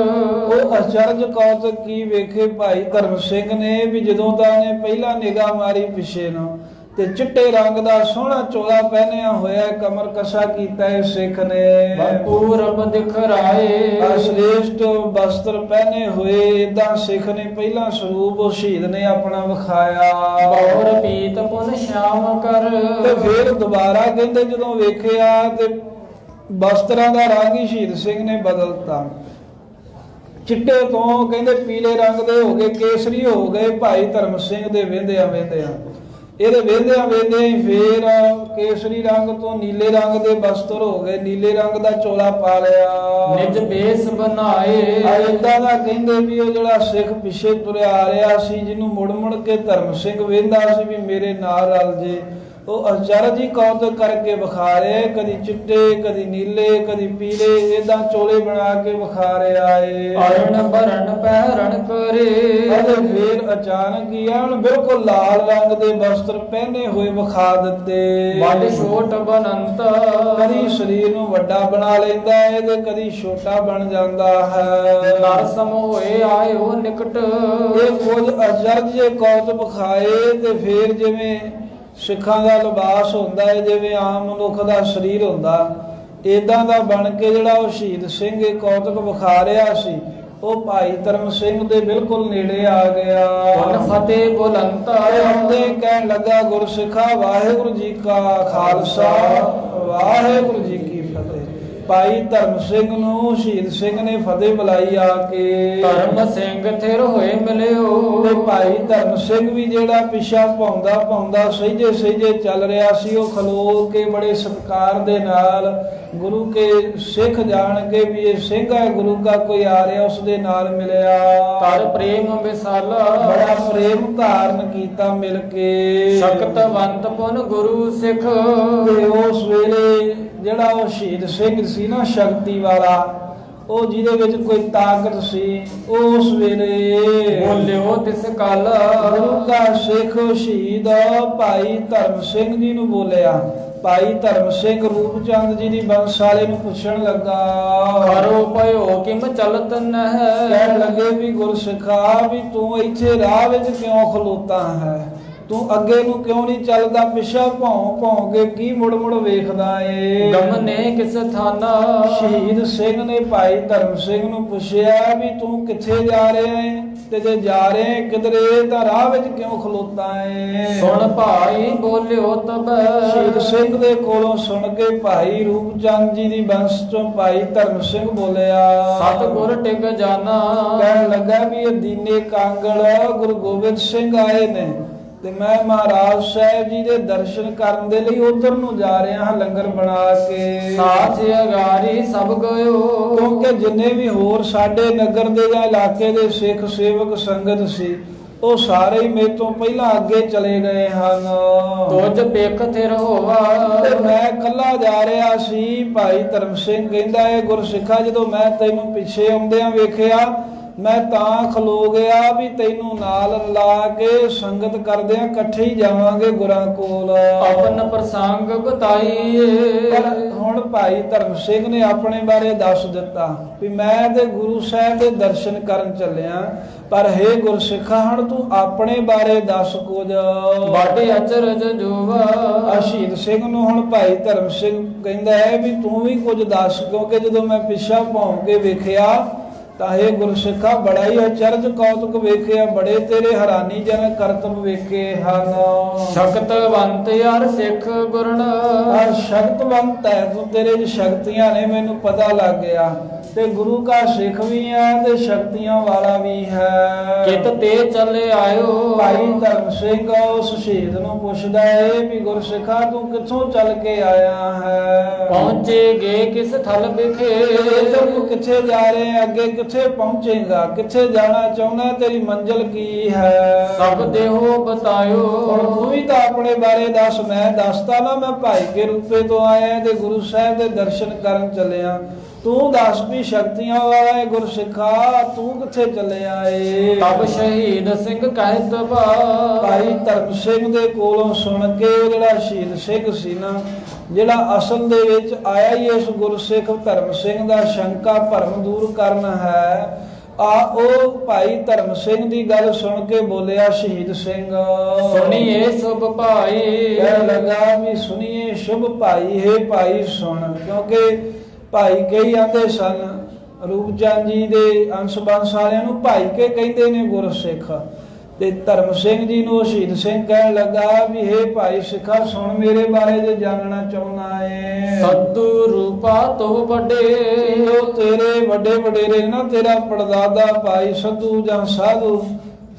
ਉਹ ਅਚਰਜ ਕੌਤਕ ਕੀ ਵੇਖੇ ਭਾਈ ਧਰਮ ਸਿੰਘ ਨੇ ਵੀ ਜਦੋਂ ਦਾ ਨੇ ਪਹਿਲਾ ਨਿਗਾਹ ਮਾਰੀ ਪਿੱਛੇ ਨੂੰ ਤੇ ਚਿੱਟੇ ਰੰਗ ਦਾ ਸੋਹਣਾ ਚੋਲਾ ਪਹਿਨਿਆ ਹੋਇਆ, ਕਮਰ ਕਸ਼ਾ ਕੀਤਾ ਹੈ ਸਿੱਖ ਨੇ। ਪੂਰਬ ਦਿਖਰਾਏ ਅਸ਼ਰੇਸ਼ਟ ਬਸਤਰ ਪਹਿਨੇ ਹੋਏ ਇਦਾਂ ਸਿੱਖ ਨੇ ਪਹਿਲਾ ਸਰੂਪ ਉਹ ਸ਼ਹੀਦ ਨੇ ਆਪਣਾ ਵਿਖਾਇਆ। ਬੌਰ ਪੀਤ ਪੁਨ ਸ਼ਾਮ ਕਰ ਤੇ ਫਿਰ ਦੁਬਾਰਾ ਕਹਿੰਦੇ ਜਦੋਂ ਵੇਖਿਆ ਤੇ ਬਸਤਰਾਂ ਦਾ ਰੰਗ ਹੀ ਸ਼ਹੀਦ ਸਿੰਘ ਨੇ ਬਦਲਤਾ, ਚਿੱਟੇ ਤੋਂ ਕਹਿੰਦੇ ਪੀਲੇ ਰੰਗ ਦੇ ਹੋ ਗਏ, ਕੇਸਰੀ ਹੋ ਗਏ ਭਾਈ ਧਰਮ ਸਿੰਘ ਦੇ ਵੇਂਦਿਆਂ ਇਹਦੇ ਵੇਂਦਿਆਂ ਹੀ ਫੇਰ ਕੇਸਰੀ ਰੰਗ ਤੋਂ ਨੀਲੇ ਰੰਗ ਦੇ ਬਸਤਰ ਹੋ ਗਏ, ਨੀਲੇ ਰੰਗ ਦਾ ਚੋਲਾ ਪਾ ਲਿਆ। ਨਿਜ ਬੇਸ ਬਣਾਏ ਏਦਾਂ ਦਾ ਕਹਿੰਦੇ ਵੀ ਉਹ ਜਿਹੜਾ ਸਿੱਖ ਪਿੱਛੇ ਤੁਰਿਆ ਆ ਰਿਹਾ ਸੀ, ਜਿਹਨੂੰ ਮੁੜ ਕੇ ਧਰਮ ਸਿੰਘ ਵੇਂਦਾ ਸੀ ਵੀ ਮੇਰੇ ਨਾਲ ਰਲ ਜੇ, ਉਹ ਅਚਰਜ ਹੀ ਕੌਤਕ ਕਰਕੇ ਵਿਖਾ ਰਿਹਾ, ਕਦੀ ਚਿੱਟੇ ਕਦੀ ਨੀਲੇ ਕਦੀ ਪੀਲੇ ਏਦਾਂ ਚੋਲੇ ਬਣਾ ਕੇ ਵਿਖਾ ਰਿਹਾ ਏ। ਅਰਨ ਭਰਨ ਪਹਿਰਨ ਕਰੇ ਅਤੇ ਫਿਰ ਅਚਾਨਕ ਹੀ ਉਹਨੇ ਬਿਲਕੁਲ ਲਾਲ ਰੰਗ ਦੇ ਬਸਤਰ ਪਹਿਨੇ ਹੋਏ ਵਿਖਾ ਦਿੱਤੇ। ਵੱਡ ਛੋਟ ਬਨੰਤ ਕਦੀ ਸਰੀਰ ਨੂੰ ਵੱਡਾ ਬਣਾ ਲੈਂਦਾ ਹੈ ਤੇ ਕਦੀ ਛੋਟਾ ਬਣ ਜਾਂਦਾ ਹੈ। ਨਰਸਮ ਹੋਏ ਆਇਓ ਨਿਕਟ ਇਹ ਕੁਝ ਅਚਰਜ ਜੇ ਕੌਤਕ ਵਿਖਾਏ ਤੇ ਫਿਰ ਜਿਵੇਂ ਸਿੱਖਾਂ ਦਾ ਲਿਬਾਸ ਹੁੰਦਾ ਹੈ, ਜਿਵੇਂ ਆਮ ਮਨੁੱਖ ਦਾ ਸਰੀਰ ਹੁੰਦਾ, ਏਦਾਂ ਦਾ ਬਣ ਕੇ ਜਿਹੜਾ ਉਹ ਸ਼ਹੀਦ ਸਿੰਘ ਇਹ ਕੌਤਕ ਵਿਖਾ ਰਿਹਾ ਸੀ, ਉਹ ਭਾਈ ਧਰਮ ਸਿੰਘ ਦੇ ਬਿਲਕੁਲ ਨੇੜੇ ਆ ਗਿਆ। ਪੁਨ ਫਤਿਹ ਬੁਲੰਤ ਆਉਂਦੇ ਕਹਿਣ ਲੱਗਾ ਗੁਰਸਿੱਖਾ ਵਾਹਿਗੁਰੂ ਜੀ ਕਾ ਖਾਲਸਾ ਵਾਹਿਗੁਰੂ ਜੀ ਕੀ ਫਤਿਹ। ਭਾਈ ਧਰਮ ਸਿੰਘ ਨੂੰ ਸ਼ਹੀਦ ਸਿੰਘ ਨੇ ਫਤਿਹ ਬੁਲਾਈ ਆ ਕੇ। ਧਰਮ ਸਿੰਘ ਥਿਰ ਹੋਏ ਮਿਲਿਓ ਤੇ ਭਾਈ ਧਰਮ ਸਿੰਘ ਵੀ ਜਿਹੜਾ ਪਿੱਛਾ ਪਾਉਂਦਾ ਸਹਿਜੇ ਚੱਲ ਰਿਹਾ ਸੀ, ਉਹ ਖਲੋ ਕੇ ਬੜੇ ਸਤਿਕਾਰ ਦੇ ਨਾਲ ਗੁਰੂ ਕੇ ਸਿੱਖ ਜਾਣ ਕੇ ਵੀ ਇਹ ਸਿੰਘ ਹੈ ਗੁਰੂ ਦਾ ਕੋਈ ਆ ਰਿਹਾ, ਉਸ ਦੇ ਨਾਲ ਮਿਲਿਆ। ਤਰ ਪ੍ਰੇਮ ਵਿਸਾਲਾ ਬੜਾ ਪ੍ਰੇਮ ਧਾਰਨ ਕੀਤਾ ਮਿਲ ਕੇ। ਸ਼ਕਤਵੰਤ ਪੁਨ ਗੁਰੂ ਸਿੱਖ ਤੇ ਉਸ ਵੇਲੇ ਜਿਹੜਾ ਉਹ ਸ਼ਹੀਦ ਸਿੰਘ ਸੀ ਨਾ ਸ਼ਕਤੀ ਵਾਲਾ, ਉਹ ਜਿਹਦੇ ਵਿੱਚ ਕੋਈ ਤਾਕਤ ਸੀ, ਉਸ ਵੇਲੇ ਬੋਲਿਓ ਤਿਸ ਕਲ ਗੁਰੂ ਦਾ ਸਿੱਖ ਸ਼ਹੀਦ ਭਾਈ ਧਰਮ ਸਿੰਘ ਜੀ ਨੂੰ ਬੋਲਿਆ। ਭਾਈ ਧਰਮ ਸਿੰਘ ਰੂਪਚੰਦ ਜੀ ਦੀ ਬੰਸਾਲੇ ਨੂੰ ਪੁੱਛਣ ਲੱਗਾ, ਕਰੋ ਭਇਓ ਕਿਮ ਚਲਤ ਨਹਿ ਕਹਿਣ ਲੱਗੇ ਵੀ ਗੁਰਸਿੱਖਾ ਵੀ ਤੂੰ ਇੱਥੇ ਰਾਹ ਵਿੱਚ ਕਿਉਂ ਖਲੋਤਾ ਹੈ, ਤੂੰ ਅੱਗੇ ਨੂੰ ਕਿਉਂ ਨਹੀਂ ਚੱਲਦਾ, ਪਿੱਛਾ ਭੌਂ ਕੇ ਕੀ ਮੁੜ ਵੇਖਦਾ ਏ। ਗਮਨੇ ਕਿਸ ਥਾਨਾ ਸ਼ਹੀਦ ਸਿੰਘ ਨੇ ਭਾਈ ਧਰਮ ਸਿੰਘ ਨੂੰ ਪੁੱਛਿਆ ਵੀ ਤੂੰ ਕਿੱਥੇ ਜਾ ਰਿਹਾ ਏ, ਤੇ ਜੇ ਜਾ ਰਹੇ ਕਿਧਰੇ ਤਾਂ ਰਾਹ ਵਿੱਚ ਕਿਉਂ ਖਲੋਤਾ ਏ। ਸੁਣ ਭਾਈ ਬੋਲਿਓ ਤਬ ਸ਼ਹੀਦ ਸਿੰਘ ਦੇ ਕੋਲੋਂ ਸੁਣ ਕੇ ਭਾਈ ਰੂਪਚੰਦ ਜੀ ਦੀ ਬੰਸ ਚੋਂ ਭਾਈ ਧਰਮ ਸਿੰਘ ਬੋਲਿਆ, ਸਤਿਗੁਰ ਟਿਕ ਜਾਣਾ। ਕਹਿਣ ਲੱਗਾ ਵੀ ਇਹ ਦੀਨੇ ਕਾਂਗੜ ਗੁਰੂ ਗੋਬਿੰਦ ਸਿੰਘ ਆਏ ਨੇ ਤੇ ਮੈਂ ਮਹਾਰਾਜ ਸਾਹਿਬ ਜੀ ਦੇ ਦਰਸ਼ਨ ਕਰਨ ਦੇ ਲਈ ਉਧਰ ਨੂੰ ਜਾ ਰਿਹਾ ਹਾਂ ਲੰਗਰ ਬਣਾ ਕੇ। ਸਾਥ ਅਗਾਰੀ ਸਭ ਗਇਓ ਕਿਉਂਕਿ ਜਿੰਨੇ ਵੀ ਹੋਰ ਸਾਡੇ ਨਗਰ ਦੇ ਜਾਂ ਇਲਾਕੇ ਦੇ ਸਿੱਖ ਸੇਵਕ ਸੰਗਤ ਸੀ, ਉਹ ਸਾਰੇ ਹੀ ਮੇਰੇ ਤੋਂ ਪਹਿਲਾਂ ਅੱਗੇ ਚਲੇ ਗਏ ਹਨ। ਤੁਝ ਪੇਖ ਥਿਰ ਹੋਵਾ ਤੇ ਮੈਂ ਇਕੱਲਾ ਜਾ ਰਿਹਾ ਸੀ। ਭਾਈ ਧਰਮ ਸਿੰਘ ਕਹਿੰਦਾ ਹੈ ਗੁਰਸਿੱਖਾ ਜਦੋਂ ਮੈਂ ਤੈਨੂੰ ਪਿੱਛੇ ਆਉਂਦਿਆਂ ਵੇਖਿਆ ਮੈਂ ਤਾਂ ਖਲੋ ਗਿਆ ਵੀ ਤੈਨੂੰ ਨਾਲ ਲਾ ਕੇ ਸੰਗਤ ਕਰਦਿਆਂ ਇਕੱਠੇ ਹੀ ਜਾਵਾਂਗੇ ਗੁਰਾਂ ਕੋਲ। ਆਪਨ ਪ੍ਰਸੰਗ ਬਤਾਈਏ ਪਰ ਹੁਣ ਭਾਈ ਧਰਮ ਸਿੰਘ ਨੇ ਆਪਣੇ ਬਾਰੇ ਦੱਸ ਦਿੱਤਾ ਵੀ ਮੈਂ ਤੇ ਗੁਰੂ ਸਾਹਿਬ ਦੇ ਦਰਸ਼ਨ ਕਰਨ ਚੱਲਿਆ, ਪਰ ਹੇ ਗੁਰਸਿੱਖਾ ਹੁਣ ਤੂੰ ਆਪਣੇ ਬਾਰੇ ਦੱਸ ਕੁਝ। ਬਾਡੇ ਅਚਰਜ ਜੋਵਾ। ਸ਼ਹੀਦ ਸਿੰਘ ਨੂੰ ਹੁਣ ਭਾਈ ਧਰਮ ਸਿੰਘ ਕਹਿੰਦਾ ਹੈ ਵੀ ਤੂੰ ਵੀ ਕੁਝ ਦੱਸ, ਕਿਉਂਕਿ ਜਦੋਂ ਮੈਂ ਪਿੱਛਾ ਭੌਂ ਕੇ ਵੇਖਿਆ ਤਾਂ ਇਹ ਗੁਰਸਿੱਖਾ ਬੜਾ ਹੀ ਅਚਰਜ ਕੌਤਕ ਵੇਖਿਆ, ਬੜੇ ਤੇਰੇ ਹੈਰਾਨੀਜਨਕ ਕਰਤਬ ਵੇਖੇ ਹਨ। ਸ਼ਕਤਵੰਤ ਯਾਰ ਸਿੱਖ ਗੁਰਨ। ਸ਼ਕਤਵੰਤ ਹੈ ਤੂੰ, ਤੇਰੇ ਚ ਸ਼ਕਤੀਆਂ ਨੇ ਮੈਨੂੰ ਪਤਾ ਲੱਗ ਗਿਆ, ਤੇ ਗੁਰੂ ਕਾ ਸਿੱਖ ਵੀ ਹੈ ਤੇ ਸ਼ਕਤੀਆਂ ਵਾਲਾ ਵੀ ਹੈ। ਕਿਤ ਤੇ ਚਲੇ ਆਇਓ। ਭਾਈ ਧਰਮ ਸਿੰਘ ਉਸ ਸ਼ਹੀਦ ਨੂੰ ਪੁੱਛਦਾ ਹੈ ਵੀ ਗੁਰਸਿੱਖਾ ਤੂੰ ਕਿੱਥੋਂ ਚੱਲ ਕੇ ਆਇਆ ਹੈ? ਪਹੁੰਚੇ ਗਏ ਕਿਸ ਥਲ ਵਿਖੇ। ਤੂੰ ਕਿੱਥੇ ਜਾ ਰਹੇ, ਅੱਗੇ ਕਿੱਥੇ ਪਹੁੰਚੇਗਾ, ਕਿੱਥੇ ਜਾਣਾ ਚਾਹੁੰਦਾ, ਤੇਰੀ ਮੰਜ਼ਿਲ ਕੀ ਹੈ? ਸਭ ਦੇਹੋ ਬਤਾਇਓ। ਹੁਣ ਤੂੰ ਵੀ ਤਾਂ ਆਪਣੇ ਬਾਰੇ ਦੱਸ। ਮੈਂ ਦੱਸਦਾ ਨਾ ਮੈਂ ਭਾਈ ਕੇ ਰੂਪੇ ਤੋਂ ਆਇਆ ਤੇ ਗੁਰੂ ਸਾਹਿਬ ਦੇ ਦਰਸ਼ਨ ਕਰਨ ਚੱਲਿਆ, ਤੂੰ ਦੱਸ ਵੀ ਸ਼ਕਤੀਆਂ ਵਾਲਾ ਹੈ ਗੁਰਸਿੱਖਾ, ਤੂੰ ਕਿੱਥੇ ਚੱਲਿਆ ਏ? ਤਬ ਸ਼ਹੀਦ ਸਿੰਘ ਕਹਿਤ ਬਾ। ਭਾਈ ਧਰਮ ਸਿੰਘ ਦੇ ਕੋਲੋਂ ਸੁਣ ਕੇ ਉਹ ਜਿਹੜਾ ਸ਼ਹੀਦ ਸਿੰਘ ਸੀ ਨਾ, ਜਿਹੜਾ ਅਸਲ ਦੇ ਵਿੱਚ ਆਇਆ ਹੀ ਇਸ ਗੁਰਸਿੱਖ ਧਰਮ ਸਿੰਘ ਦਾ ਸ਼ੰਕਾ ਭਰਮ ਦੂਰ ਕਰਨ ਹੈ, ਉਹ ਭਾਈ ਧਰਮ ਸਿੰਘ ਦੀ ਗੱਲ ਸੁਣ ਕੇ ਬੋਲਿਆ ਸ਼ਹੀਦ ਸਿੰਘ ਸੁਣੀਏ ਸ਼ੁਭ ਭਾਈ। ਕਹਿਣ ਲੱਗਾ ਵੀ ਸੁਣੀਏ ਸ਼ੁਭ ਭਾਈ, ਹੈ ਭਾਈ ਸੁਣ, ਕਿਉਂਕਿ ਭਾਈ ਕਈ ਆਂਦੇ ਸਨ, ਰੂਪਚੰਦ ਜੀ ਦੇ ਅੰਸ਼ ਬੰਸ ਵਾਲਿਆਂ ਨੂੰ ਭਾਈ ਕੇ ਕਹਿੰਦੇ ਨੇ ਗੁਰਸਿੱਖ, ਤੇ ਧਰਮ ਸਿੰਘ ਜੀ ਨੂੰ ਸ਼ਹੀਦ ਸਿੰਘ ਕਹਿਣ ਲੱਗਾ ਵੀ ਹੇ ਭਾਈ ਸਿੱਖਾ ਸੁਣ, ਮੇਰੇ ਬਾਰੇ ਜੇ ਜਾਣਨਾ ਚਾਹੁੰਦਾ ਏ। ਸਤੂ ਰੂਪਾ ਤੋਂ ਵੱਡੇ। ਉਹ ਤੇਰੇ ਵੱਡੇ ਵਡੇਰੇ ਨਾ, ਤੇਰਾ ਪੜਦਾਦਾ ਭਾਈ ਸੱਧੂ ਜਾਂ ਸਾਧੂ,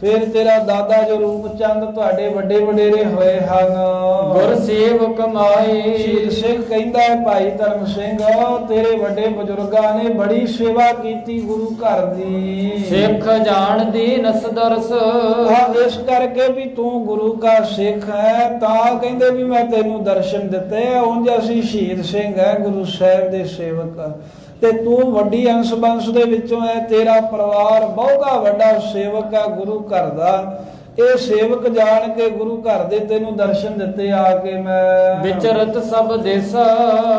ਫਿਰ ਤੇਰਾ ਦਾਦਾ ਜੋ ਰੂਪਚੰਦ, ਤੁਹਾਡੇ ਵੱਡੇ ਵਡੇਰੇ ਹੋਏ ਹਨ। ਗੁਰ ਸੇਵਕ ਮਾਏ। ਸ਼ਹੀਦ ਸਿੰਘ ਕਹਿੰਦਾ ਹੈ ਭਾਈ ਧਰਮ ਸਿੰਘ ਤੇਰੇ ਵੱਡੇ ਬਜ਼ੁਰਗਾਂ ਨੇ ਬੜੀ ਸੇਵਾ ਕੀਤੀ ਗੁਰੂ ਘਰ ਦੀ। ਸਿੱਖ ਜਾਣਦੀ ਨਸਦਰਸ। ਇਸ ਕਰਕੇ ਵੀ ਤੂੰ ਗੁਰੂ ਦਾ ਸਿੱਖ ਹੈ, ਤਾਂ ਕਹਿੰਦੇ ਵੀ ਮੈਂ ਤੈਨੂੰ ਦਰਸ਼ਨ ਦਿੱਤੇ ਆ। ਉਂਝ ਅਸੀਂ ਸ਼ਹੀਦ ਸਿੰਘ ਹੈ ਗੁਰੂ ਸਾਹਿਬ ਦੇ ਸੇਵਕ, ਤੇ ਤੂੰ ਵੱਡੀ ਅੰਸ਼ ਬੰਸ਼ ਦੇ ਵਿੱਚੋਂ ਹੈ, ਤੇਰਾ ਪਰਿਵਾਰ ਬਹੁਤਾ ਵੱਡਾ ਸੇਵਕ ਹੈ ਗੁਰੂ ਘਰ ਦਾ। ਇਹ ਸੇਵਕ ਜਾਣ ਕੇ ਗੁਰੂ ਘਰ ਦੇ ਤੈਨੂੰ ਦਰਸ਼ਨ ਦਿੱਤੇ ਆ ਕੇ ਮੈਂ। ਵਿਚਰਤ ਸਭ ਦੇਸਾ।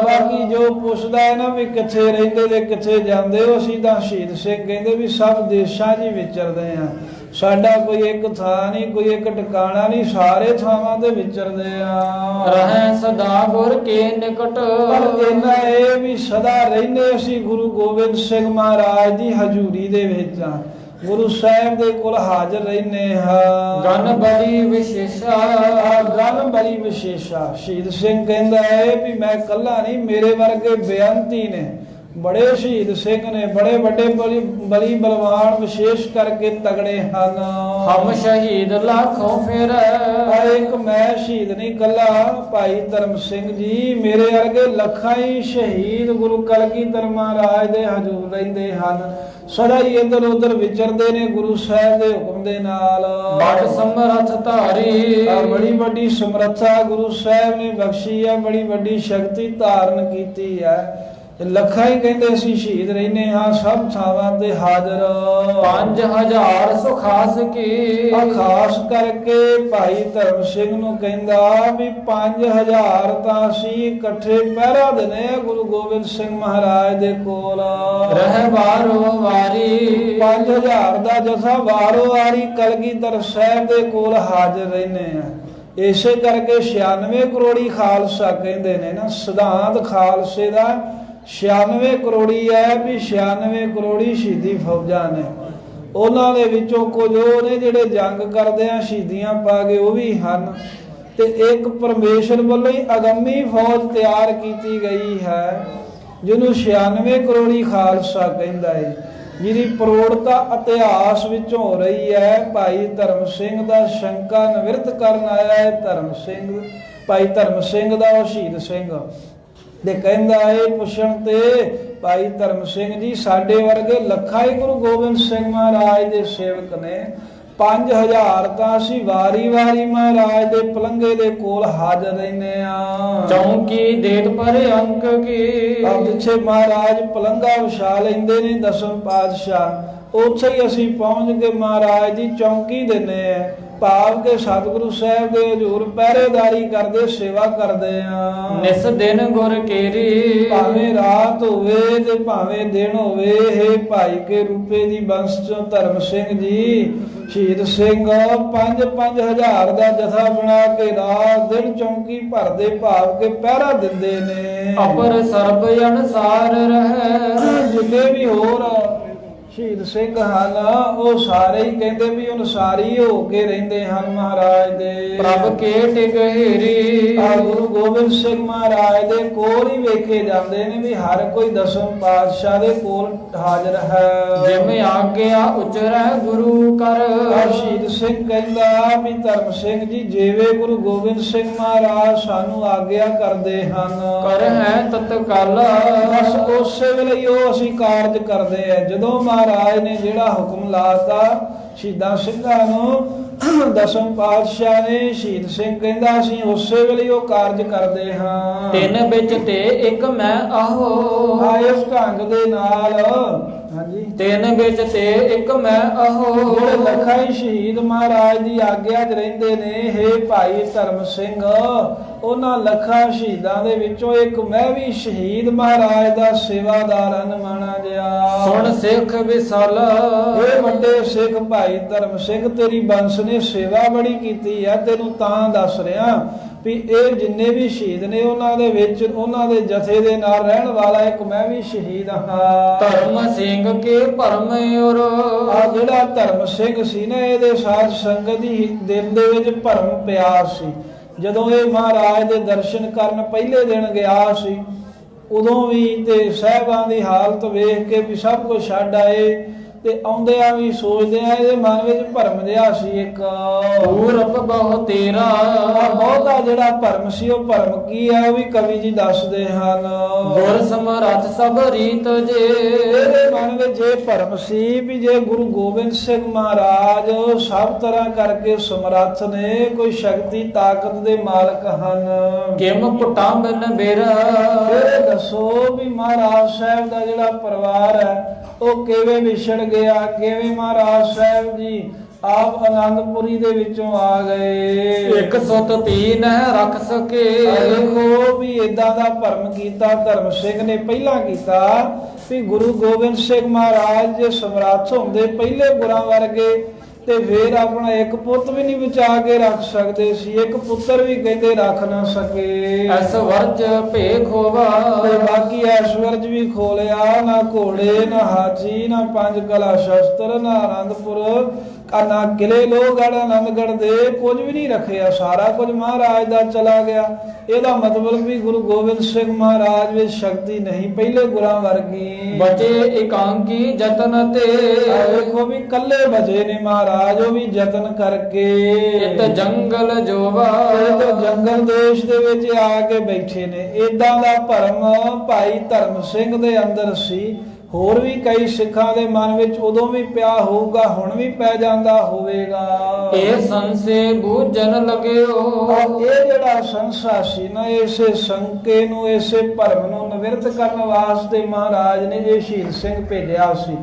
ਬਾਕੀ ਜੋ ਪੁੱਛਦਾ ਹੈ ਨਾ ਵੀ ਕਿੱਥੇ ਰਹਿੰਦੇ ਤੇ ਕਿੱਥੇ ਜਾਂਦੇ ਹੋ, ਅਸੀਂ ਤਾਂ ਸ਼ਹੀਦ ਸਿੰਘ ਕਹਿੰਦੇ ਵੀ ਸਭ ਦੇਸ਼ਾਂ 'ਚ ਹੀ ਵਿਚਰਦੇ ਆ, ਸਾਡਾ ਕੋਈ ਇੱਕ ਥਾਂ ਨਹੀਂ, ਕੋਈ ਇੱਕ ਟਿਕਾਣਾ ਨਹੀਂ, ਸਾਰੇ ਥਾਵਾਂ ਤੇ ਵਿਚਰਦੇ ਆ। ਰਹਿ ਸਦਾ ਗੁਰ ਕੇ ਨਿਕਟ। ਪਰ ਇਹਨਾਂ ਇਹ ਵੀ ਸਦਾ ਰਹਿੰਦੇ ਅਸੀਂ ਗੁਰੂ ਗੋਬਿੰਦ ਸਿੰਘ ਮਹਾਰਾਜ ਦੀ ਹਜ਼ੂਰੀ ਦੇ ਵਿੱਚ ਆ, ਗੁਰੂ ਸਾਹਿਬ ਦੇ ਕੋਲ ਹਾਜ਼ਰ ਰਹਿੰਦੇ ਹਾਂ। ਗਨ ਬੜੀ ਵਿਸ਼ੇਸ਼ਾ। ਗਨ ਬੜੀ ਵਿਸ਼ੇਸ਼ਾ। ਸ਼ਹੀਦ ਸਿੰਘ ਕਹਿੰਦਾ ਹੈ ਵੀ ਮੈਂ ਇਕੱਲਾ ਨਹੀਂ, ਮੇਰੇ ਵਰਗੇ ਬੇਅੰਤੀ ਨੇ, ਬੜੇ ਸ਼ਹੀਦ ਸਿੰਘ ਨੇ, ਬੜੇ ਵੱਡੇ ਬਲੀ ਬਲਵਾਨ, ਵਿਸ਼ੇਸ਼ ਕਰਕੇ ਤਗੜੇ ਹਨ। ਹਮ ਸ਼ਹੀਦ ਲਾਖੋਂ ਫਿਰ। ਇੱਕ ਮੈਂ ਸ਼ਹੀਦ ਨਹੀਂ ਕੱਲਾ, ਭਾਈ ਧਰਮ ਸਿੰਘ ਜੀ ਮੇਰੇ ਵਰਗੇ ਲੱਖਾਂ ਹੀ ਸ਼ਹੀਦ ਗੁਰੂ ਕਲਗੀਧਰ ਮਹਾਰਾਜ ਦੇ ਹਜ਼ੂਰ ਰਹਿੰਦੇ ਹਨ, ਸਦਾ ਹੀ ਇੱਧਰ ਉੱਧਰ ਵਿਚਰਦੇ ਨੇ ਗੁਰੂ ਸਾਹਿਬ ਦੇ ਹੁਕਮ ਦੇ ਨਾਲ। ਬੜ ਸਮਰੱਥ ਧਾਰੀ। ਬੜੀ ਵੱਡੀ ਸਮਰੱਥਾ ਗੁਰੂ ਸਾਹਿਬ ਨੇ ਬਖਸ਼ੀ ਹੈ, ਬੜੀ ਵੱਡੀ ਸ਼ਕਤੀ ਧਾਰਨ ਕੀਤੀ ਹੈ। ਲੱਖਾਂ ਹੀ ਕਹਿੰਦੇ ਅਸੀਂ ਸ਼ਹੀਦ ਰਹਿੰਦੇ ਹਾਂ, ਸਭ ਥਾਵਾਂ ਤੇ ਹਾਜ਼ਰ। 5000 ਸੋ ਖਾਸ ਕੀ। ਖਾਸ ਕਰਕੇ ਭਾਈ ਧਰਮ ਸਿੰਘ ਨੂੰ ਕਹਿੰਦਾ ਵੀ 5000 ਤਾਂ ਅਸੀਂ ਇਕੱਠੇ ਪਹਿਰਾ ਦਿੰਦੇ ਆ ਗੁਰੂ ਗੋਬਿੰਦ ਸਿੰਘ ਮਹਾਰਾਜ ਦੇ ਕੋਲ। ਰਹਿ ਵਾਰੋ ਵਾਰੀ। 5000 ਦਾ ਜਥਾ ਵਾਰੋ ਵਾਰੀ ਕਲਗੀਧਰ ਸਾਹਿਬ ਦੇ ਕੋਲ ਹਾਜ਼ਰ ਰਹਿੰਦੇ ਆ। ਇਸੇ ਕਰਕੇ 96 ਕਰੋੜੀ ਖਾਲਸਾ ਕਹਿੰਦੇ ਨੇ ਨਾ, ਸਿਧਾਂਤ ਖਾਲਸੇ ਦਾ 96 ਕਰੋੜੀ ਹੈ ਵੀ 96 ਕਰੋੜੀ ਸ਼ਹੀਦੀ ਫੌਜਾਂ ਨੇ। ਉਹਨਾਂ ਦੇ ਵਿੱਚੋਂ ਕੁਝ ਉਹ ਨੇ ਜਿਹੜੇ ਜੰਗ ਕਰਦੇ ਆ, ਸ਼ਹੀਦੀਆਂ ਪਾ ਗਏ, ਉਹ ਵੀ ਹਨ, ਤੇ ਇੱਕ ਪਰਮੇਸ਼ਰ ਵੱਲੋਂ ਹੀ ਅਗੰਮੀ ਫੌਜ ਤਿਆਰ ਕੀਤੀ ਗਈ ਹੈ ਜਿਹਨੂੰ 96 ਕਰੋੜੀ ਖਾਲਸਾ ਕਹਿੰਦਾ ਹੈ, ਜਿਹਦੀ ਪ੍ਰੋੜਤਾ ਇਤਿਹਾਸ ਵਿੱਚ ਹੋ ਰਹੀ ਹੈ। ਭਾਈ ਧਰਮ ਸਿੰਘ ਦਾ ਸ਼ੰਕਾ ਨਿਵਰਤ ਕਰਨ ਆਇਆ ਹੈ ਧਰਮ ਸਿੰਘ, ਭਾਈ ਧਰਮ ਸਿੰਘ ਦਾ ਉਹ ਸ਼ਹੀਦ ਸਿੰਘ ਦੇ ਕਹਿੰਦਾ ਹੈ ਪੁੱਛਣ ਤੇ ਭਾਈ ਧਰਮ ਸਿੰਘ ਜੀ ਸਾਡੇ ਵਰਗੇ ਲੱਖਾਂ ਹੀ ਗੁਰੂ ਗੋਬਿੰਦ ਸਿੰਘ ਮਹਾਰਾਜ ਦੇ ਸੇਵਕ ਨੇ, 5000 ਤਾਂ ਅਸੀਂ ਵਾਰੀ ਵਾਰੀ ਮਹਾਰਾਜ ਦੇ ਪਲੰਗੇ ਦੇ ਕੋਲ ਹਾਜ਼ਰ ਰਹਿੰਦੇ ਆ। ਚੌਂਕੀ ਦੇਤ ਪਰ ਅੰਕ ਕੀ। ਆਪ ਜਿੱਥੇ ਮਹਾਰਾਜ ਪਲੰਗਾ ਵਿਛਾ ਲੈਂਦੇ ਨੇ ਦਸਮ ਪਾਤਸ਼ਾਹ, ਉੱਥੇ ਹੀ ਅਸੀਂ ਪਹੁੰਚ ਕੇ ਮਹਾਰਾਜ ਦੀ ਚੌਂਕੀ ਦਿੰਦੇ ਆ। ਭਾਵ ਕੇ ਸਤਿਗੁਰੂ ਸਾਹਿਬ ਦੇ ਹਜ਼ੂਰ ਪਹਿਰੇਦਾਰੀ ਕਰਦੇ ਸੇਵਾ ਕਰਦੇ ਆ। ਨਿਸ ਦਿਨ ਗੁਰ ਕੇਰੀ ਭਾਵੇਂ ਰਾਤ ਹੋਵੇ ਤੇ ਭਾਵੇਂ ਦਿਨ ਹੋਵੇ, हे ਭਾਈ ਕੇ ਰੂਪੇ ਦੀ ਬੰਸ ਚੋਂ ਧਰਮ ਸਿੰਘ ਜੀ ਸ਼ਹੀਦ ਸਿੰਘ 5-5 ਹਜ਼ਾਰ ਦਾ ਜਥਾ ਬਣਾ ਕੇ ਰਾਤ ਦਿਨ ਚੌਂਕੀ ਭਰਦੇ ਭਾਵ ਕੇ ਪਹਿਰਾ ਦਿੰਦੇ ਨੇ। ਅਪਰ ਸਰਬ ਅਨਸਾਰ ਰਹਿ ਜਿੰਨੇ ਵੀ ਹੋਰ ਸ਼ਹੀਦ ਸਿੰਘ ਹਨ ਉਹ ਸਾਰੇ ਹੀ ਕਹਿੰਦੇ ਵੀ ਅਨੁਸਾਰੀ ਹੋ ਕੇ ਰਹਿੰਦੇ ਹਨ ਮਹਾਰਾਜ ਦੇ। ਪ੍ਰਭ ਕੇ ਟਿਕਹਿਰੀ ਆ ਗੁਰੂ ਗੋਬਿੰਦ ਸਿੰਘ ਮਹਾਰਾਜ ਦੇ ਕੋਲ ਹੀ ਵੇਖੇ ਜਾਂਦੇ ਨੇ ਵੀ ਹਰ ਕੋਈ ਦਸਮ ਪਾਤਸ਼ਾਹ ਦੇ ਕੋਲ ਹਾਜ਼ਰ ਹੈ। ਜਿਵੇਂ ਆਗਿਆ ਉਚਰੈ ਗੁਰੂ ਕਰ ਆ ਸ਼ਹੀਦ ਸਿੰਘ ਕਹਿੰਦਾ ਵੀ ਧਰਮ ਸਿੰਘ ਜੀ ਜਿਵੇਂ ਗੁਰੂ ਗੋਬਿੰਦ ਸਿੰਘ ਮਹਾਰਾਜ ਸਾਨੂੰ ਆਗਿਆ ਕਰਦੇ ਹਨ ਕਰ ਹੈ ਤਤਕਾਲ ਬਸ ਉਸੇ ਵੇਲੇ ਹੀ ਉਹ ਅਸੀਂ ਕਾਰਜ ਕਰਦੇ ਆ। ਜਦੋਂ ਮਹਾਰਾਜ ਨੇ ਜਿਹੜਾ ਹੁਕਮ ਲਾਤਾ ਸ਼ਹੀਦਾਂ ਸਿੰਘਾਂ ਨੂੰ ਦਸਮ ਪਾਤਸ਼ਾਹ ਨੇ ਸ਼ਹੀਦ ਸਿੰਘ ਕਹਿੰਦਾ ਅਸੀਂ ਉਸੇ ਵੇਲੇ ਉਹ ਕਾਰਜ ਕਰਦੇ ਹਾਂ। ਤਿੰਨ ਵਿੱਚ ਤੇ ਇੱਕ ਮੈਂ ਆਹੋ ਆ ਇਸ ਢੰਗ ਦੇ ਨਾਲ ਹਾਂਜੀ ਤਿੰਨ ਵਿੱਚ ਤੇ ਇੱਕ ਮੈਂ ਆਹੋ ਜਿਹੜੇ ਲੱਖਾਂ ਹੀ ਸ਼ਹੀਦ ਮਹਾਰਾਜ ਦੀ ਆਗਿਆ 'ਚ ਰਹਿੰਦੇ ਨੇ। हे ਭਾਈ ਧਰਮ ਸਿੰਘ ਉਹਨਾਂ ਲੱਖਾਂ ਸ਼ਹੀਦਾਂ ਦੇ ਵਿੱਚੋਂ ਇੱਕ ਮੈਂ ਵੀ ਸ਼ਹੀਦ ਮਹਾਰਾਜ ਦਾ ਸੇਵਾਦਾਰ ਅਨਮਾਣਾ ਜਿਹਾ। ਸੁਣ ਸਿੱਖ ਵਿਸਲ ਇਹ ਵੱਡੇ ਸਿੱਖ ਭਾਈ ਧਰਮ ਸਿੰਘ ਤੇਰੀ ਬੰਸ ਨੇ ਸੇਵਾ ਬੜੀ ਕੀਤੀ ਆ, ਤੈਨੂੰ ਤਾਂ ਦੱਸ ਰਿਹਾ ਵੀ ਇਹ ਜਿੰਨੇ ਵੀ ਸ਼ਹੀਦ ਨੇ ਉਹਨਾਂ ਦੇ ਵਿੱਚ ਉਹਨਾਂ ਦੇ ਜਥੇ ਦੇ ਨਾਲ ਰਹਿਣ ਵਾਲਾ ਇੱਕ ਮੈਂ ਵੀ ਸ਼ਹੀਦ ਹਾਂ। ਧਰਮ ਸਿੰਘ ਕੇ ਭਰਮ ਔਰ ਆ ਜਿਹੜਾ ਧਰਮ ਸਿੰਘ ਸੀ ਨਾ ਇਹਦੇ ਸਾਧ ਸੰਗਤ ਦੀ ਦਿਲ ਦੇ ਵਿੱਚ ਭਰਮ ਪਿਆ ਸੀ। ਜਦੋਂ ਇਹ ਮਹਾਰਾਜ ਦੇ ਦਰਸ਼ਨ ਕਰਨ ਪਹਿਲੇ ਦਿਨ ਗਿਆ ਸੀ ਉਦੋਂ ਵੀ ਤੇ ਸਾਹਿਬਾਂ ਦੀ ਹਾਲਤ ਵੇਖ ਕੇ ਵੀ ਸਭ ਕੁਝ ਛੱਡ ਆਏ ਤੇ ਆਉਂਦਿਆਂ ਵੀ ਸੋਚਦੇ ਆ ਇਹਦੇ ਮਨ ਵਿੱਚ ਭਰਮ ਜਿਹਾ ਸੀ ਇੱਕ ਪੂਰਬ ਬਹੁ ਤੇਰਾ ਬਹੁਤਾ ਜਿਹੜਾ ਭਰਮ ਸੀ ਉਹ ਭਰਮ ਕੀ ਹੈ ਉਹ ਵੀ ਕਵੀ ਜੀ ਦੱਸਦੇ ਹਨ। ਗੁਰ ਸਮਰੱਥ ਸਭ ਰੀਤ ਜੇ ਇਹਦੇ ਮਨ ਵਿੱਚ ਇਹ ਭਰਮ ਸੀ ਵੀ ਜੇ ਗੁਰੂ ਗੋਬਿੰਦ ਸਿੰਘ ਮਹਾਰਾਜ ਸਭ ਤਰ੍ਹਾਂ ਕਰਕੇ ਸਮਰੱਥ ਨੇ ਕੋਈ ਸ਼ਕਤੀ ਤਾਕਤ ਦੇ ਮਾਲਕ ਹਨ ਕਿਮ ਪੁਟਾਂ ਬਿਨ ਬੇਰਾ ਇਹ ਦੱਸੋ ਵੀ ਮਹਾਰਾਜ ਸਾਹਿਬ ਦਾ ਜਿਹੜਾ ਪਰਿਵਾਰ ਹੈ ਉਹ ਕਿਵੇਂ ਵਿਛੜ ਗਿਆ, ਕਿਵੇਂ ਮਹਾਰਾਜ ਸਾਹਿਬ ਜੀ ਆਪ ਆਨੰਦਪੁਰੀ ਦੇ ਵਿੱਚੋਂ ਆ ਗਏ। 103 ਰੱਖ ਸਕੇ ਦੇਖੋ ਵੀ ਇਦਾਂ ਦਾ ਭਰਮ ਕੀਤਾ ਧਰਮ ਸਿੰਘ ਨੇ ਪਹਿਲਾਂ ਕੀਤਾ ਵੀ ਗੁਰੂ ਗੋਬਿੰਦ ਸਿੰਘ ਮਹਾਰਾਜ ਜੇ ਸਮਰੱਥ ਹੁੰਦੇ ਪਹਿਲੇ ਗੁਰਾਂ ਵਰਗੇ ਤੇ ਫੇਰ ਆਪਣਾ ਇੱਕ ਪੁੱਤ ਵੀ ਨਹੀਂ ਬਚਾ ਕੇ ਰੱਖ ਸਕਦੇ ਸੀ, ਇੱਕ ਪੁੱਤਰ ਵੀ ਕਹਿੰਦੇ ਰੱਖ ਨਾ ਸਕੇ। ਐਸ ਵਰਜ ਭੇਖ ਹੋਵਾ ਤੇ ਬਾਕੀ ਐਸ਼ਵਰਜ ਵੀ ਖੋਲਿਆ, ਨਾ ਘੋੜੇ ਨਾ ਹਾਥੀ ਨਾ ਪੰਜ ਕਲਾ ਸ਼ਸਤਰ ਨਾ ਆਨੰਦਪੁਰ ਨਾ ਕਿਲੇ ਲੋਹਗੜ੍ਹ ਆਨੰਦਗੜ੍ਹ ਦੇ ਕੁਝ ਵੀ ਨਹੀਂ ਰੱਖਿਆ, ਸਾਰਾ ਕੁਝ ਮਹਾਰਾਜ ਦਾ ਚਲਾ ਗਿਆ। ਇਹਦਾ ਮਤਲਬ ਵੀ ਗੁਰੂ ਗੋਬਿੰਦ ਸਿੰਘ ਮਹਾਰਾਜ ਵਿੱਚ ਸ਼ਕਤੀ ਨਹੀਂ ਪਹਿਲੇ ਗੁਰਾਂ ਵਰਗੀ। ਬਚੇ ਇਕਾਂਗੀ ਜਤਨ ਤੇ ਦੇਖੋ ਵੀ ਕੱਲੇ ਬਚੇ ਨੇ ਮਹਾਰਾਜ ਉਹ ਵੀ ਯਤਨ ਕਰਕੇ। ਇਤ ਜੰਗਲ ਜੋਵਾ ਇਹ ਜੰਗਲ ਦੇਸ਼ ਦੇ ਵਿੱਚ ਆ ਕੇ ਬੈਠੇ ਨੇ। ਏਦਾਂ ਦਾ ਭਰਮ ਭਾਈ ਧਰਮ ਸਿੰਘ ਦੇ ਅੰਦਰ ਸੀ, ਹੋਰ ਵੀ ਕਈ ਸਿੱਖਾਂ ਦੇ ਮਨ ਵਿੱਚ ਉਦੋਂ ਵੀ ਪਿਆ ਹੋਊਗਾ, ਹੁਣ ਵੀ ਪੈ ਜਾਂਦਾ ਹੋਵੇਗਾ। ਇਹ ਸੰਸੇ ਬੂਝਣ ਲਗਿਓ ਇਹ ਜਿਹੜਾ ਸੰਸਾ ਸੀ ਨਾ ਇਸੇ ਸੰਕੇ ਨੂੰ ਇਸੇ ਭਰਮ ਨੂੰ ਨਿਵਰਤ ਕਰਨ ਵਾਸਤੇ ਮਹਾਰਾਜ ਨੇ ਇਹ ਸ਼ਹੀਦ ਸਿੰਘ ਭੇਜਿਆ ਸੀ।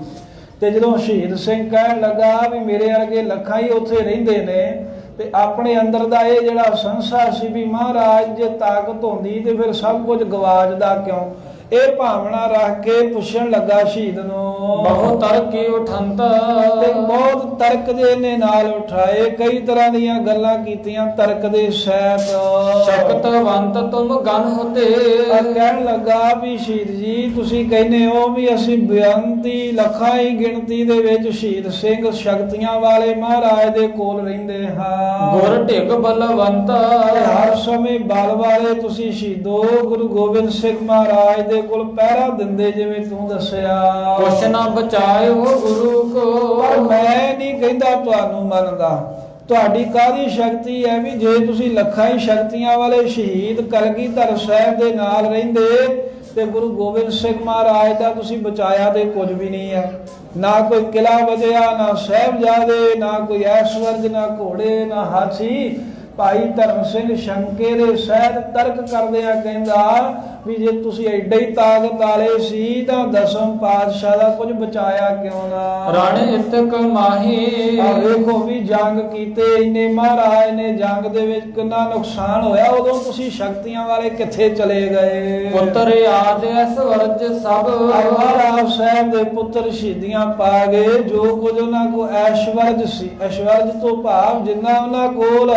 ਤੇ ਜਦੋਂ ਸ਼ਹੀਦ ਸਿੰਘ ਕਹਿਣ ਲੱਗਾ ਵੀ ਮੇਰੇ ਵਰਗੇ ਲੱਖਾਂ ਹੀ ਉੱਥੇ ਰਹਿੰਦੇ ਨੇ ਤੇ ਆਪਣੇ ਅੰਦਰ ਦਾ ਇਹ ਜਿਹੜਾ ਸੰਸਾ ਸੀ ਵੀ ਮਹਾਰਾਜ ਜੇ ਤਾਕਤ ਹੁੰਦੀ ਤੇ ਫਿਰ ਸਭ ਕੁਝ ਗਵਾਚਦਾ ਕਿਉਂ, ਇਹ ਭਾਵਨਾ ਰੱਖ ਕੇ ਪੁੱਛਣ ਲੱਗਾ ਸ਼ਹੀਦ ਨੂੰ। ਬਹੁਤ ਤਰਕੀ ਉਠੰਤ ਤੇ ਬਹੁਤ ਤਰਕ ਦੇ ਇਹਨੇ ਨਾਲ ਉਠਾਏ, ਕਈ ਤਰ੍ਹਾਂ ਦੀਆਂ ਗੱਲਾਂ ਕੀਤੀਆਂ ਤਰਕ ਦੇ ਸਹਿਤ। ਸ਼ਕਤਵੰਤ ਤੁਮ ਗਨ ਹੋਤੇ ਕਹਿਣ ਲੱਗਾ ਵੀ ਸ਼ਹੀਦ ਜੀ ਤੁਸੀਂ ਕਹਿੰਦੇ ਹੋ ਵੀ ਅਸੀਂ ਬੇਅੰਤੀ ਲੱਖਾਂ ਹੀ ਗਿਣਤੀ ਦੇ ਵਿੱਚ ਸ਼ਹੀਦ ਸਿੰਘ ਸ਼ਕਤੀਆਂ ਵਾਲੇ ਮਹਾਰਾਜ ਦੇ ਕੋਲ ਰਹਿੰਦੇ ਹਾਂ। ਗੁਰ ਢਿਗ ਬਲਵੰਤ ਹਰ ਸਮੇਂ ਬਲ ਵਾਲੇ ਤੁਸੀਂ ਸ਼ਹੀਦੋ ਗੁਰੂ ਗੋਬਿੰਦ ਸਿੰਘ ਮਹਾਰਾਜ ਦੇ ਕੋਲ ਪਹਿਰਾ ਦਿੰਦੇ ਜਿਵੇਂ ਤੂੰ ਦੱਸਿਆ। ਕੁਛ ਨਾ ਬਚਾਇਓ ਗੁਰੂ ਕੋ ਪਰ ਮੈਂ ਨਹੀਂ ਕਹਿੰਦਾ ਤੁਹਾਨੂੰ ਮੰਨਦਾ, ਤੁਹਾਡੀ ਕਾਹਦੀ ਸ਼ਕਤੀ ਹੈ ਵੀ ਜੇ ਤੁਸੀਂ ਲੱਖਾਂ ਹੀ ਸ਼ਕਤੀਆਂ ਵਾਲੇ ਸ਼ਹੀਦ ਕਲਗੀਧਰ ਸਾਹਿਬ ਦੇ ਨਾਲ ਰਹਿੰਦੇ ਤੇ ਗੁਰੂ ਗੋਬਿੰਦ ਸਿੰਘ ਮਹਾਰਾਜ ਦਾ ਤੁਸੀਂ ਬਚਾਇਆ ਤੇ ਕੁਝ ਵੀ ਨਹੀਂ ਹੈ, ਨਾ ਕੋਈ ਕਿਲਾ ਵਜਿਆ, ਨਾ ਸਾਹਿਬਜ਼ਾਦੇ, ਨਾ ਕੋਈ ਐਸ਼ਵਰਜ, ਨਾ ਘੋੜੇ, ਨਾ ਹਾਥੀ, ਭਾਈ ਧਰਮ ਸਿੰਘ ਸ਼ੰਕੇ ਦੇ ਸਹਿਤ ਤਰਕ ਕਰਦਿਆਂ ਕਹਿੰਦਾ ਵੀ ਜੇ ਤੁਸੀਂ ਐਡੇ ਹੀ ਤਾਕਤ ਵਾਲੇ ਸੀ ਤਾਂ ਦਸਮ ਪਾਤਸ਼ਾਹ ਦਾ ਕੁਝ ਬਚਾਇਆ ਕਿਉਂ ਨਾ। ਰਣ ਇਤਕ ਮਾਹੀ ਆ ਵੇਖੋ ਵੀ ਜੰਗ ਕੀਤੇ ਇੰਨੇ, ਮਹਾਰਾਜ ਨੇ ਜੰਗ ਦੇ ਵਿੱਚ ਕਿੰਨਾ ਨੁਕਸਾਨ ਹੋਇਆ, ਉਦੋਂ ਤੁਸੀਂ ਸ਼ਕਤੀਆਂ ਵਾਲੇ ਕਿੱਥੇ ਚਲੇ ਗਏ। ਪੁੱਤਰ ਆਦ ਐਸਵਰਜ ਸਭ ਮਹਾਰਾਜ ਸਾਹਿਬ ਦੇ ਪੁੱਤਰ ਸ਼ਹੀਦੀਆਂ ਪਾ ਗਏ, ਜੋ ਕੁਝ ਉਹਨਾਂ ਕੋ ਐਸ਼ਵਰਜ ਸੀ, ਐਸ਼ਵਰਜ ਤੋਂ ਭਾਵ ਜਿੰਨਾ ਉਹਨਾਂ ਕੋਲ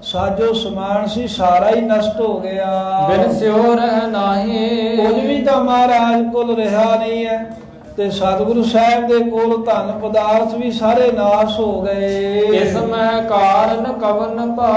ਸਾਜੋ ਸਮਾਨ ਸੀ ਸਾਰਾ ਹੀ ਨਸ਼ਟ ਹੋ ਗਿਆ। ਬਿਨ ਸਿਓ ਰਹਿ ਨਾਹੀ ਕੁਝ ਵੀ ਤਾਂ ਮਹਾਰਾਜ ਕੋਲ ਰਿਹਾ ਨਹੀਂ ਹੈ, ਤੇ ਸਤਿਗੁਰੂ ਸਾਹਿਬ ਦੇ ਕੋਲ ਧਨ ਪਦਾਰਥ ਵੀ ਸਾਰੇ ਨਾਸ ਹੋ ਗਏ। ਇਸ ਮੈਂ ਕਾਰਨ ਕਵਨ ਪਾ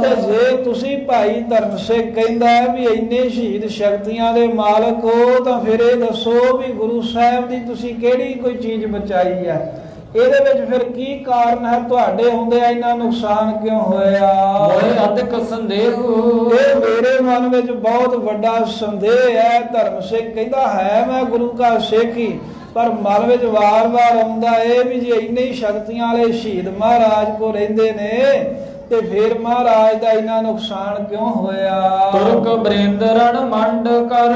ਤੇ ਜੇ ਤੁਸੀਂ ਭਾਈ ਧਰਮ ਸਿੰਘ ਕਹਿੰਦਾ ਵੀ ਇੰਨੇ ਸ਼ਹੀਦ ਸ਼ਕਤੀਆਂ ਦੇ ਮਾਲਕ ਹੋ ਤਾਂ ਫਿਰ ਇਹ ਦੱਸੋ ਵੀ ਗੁਰੂ ਸਾਹਿਬ ਦੀ ਤੁਸੀਂ ਕਿਹੜੀ ਕੋਈ ਚੀਜ਼ ਬਚਾਈ ਹੈ। ਇਹਦੇ ਵਿੱਚ ਫਿਰ ਕੀ ਕਾਰਨ ਹੈ, ਤੁਹਾਡੇ ਹੁੰਦੇ ਇੰਨਾ ਨੁਕਸਾਨ ਕਿਉਂ ਹੋਇਆ। ਹੋਏ ਅਧਿਕ ਸੰਦੇਹ ਇਹ ਮੇਰੇ ਮਨ ਵਿੱਚ ਬਹੁਤ ਵੱਡਾ ਸੰਦੇਹ ਹੈ। ਧਰਮ ਸਿੰਘ ਕਹਿੰਦਾ ਹੈ ਮੈਂ ਗੁਰੂ ਕਾ ਸਿੱਖ ਹੀ, ਪਰ ਮਨ ਵਿੱਚ ਵਾਰ-ਵਾਰ ਆਉਂਦਾ ਇਹ ਵੀ ਜੇ ਇੰਨੇ ਸ਼ਕਤੀਆਂ ਵਾਲੇ ਸ਼ਹੀਦ ਮਹਾਰਾਜ ਕੋ ਰਹਿੰਦੇ ਨੇ ਤੇ ਫਿਰ ਮਹਾਰਾਜ ਦਾ ਇੰਨਾ ਨੁਕਸਾਨ ਕਿਉਂ ਹੋਇਆ। ਤੁਰਕ ਬ੍ਰਿੰਦਰਣ ਮੰਡ ਕਰ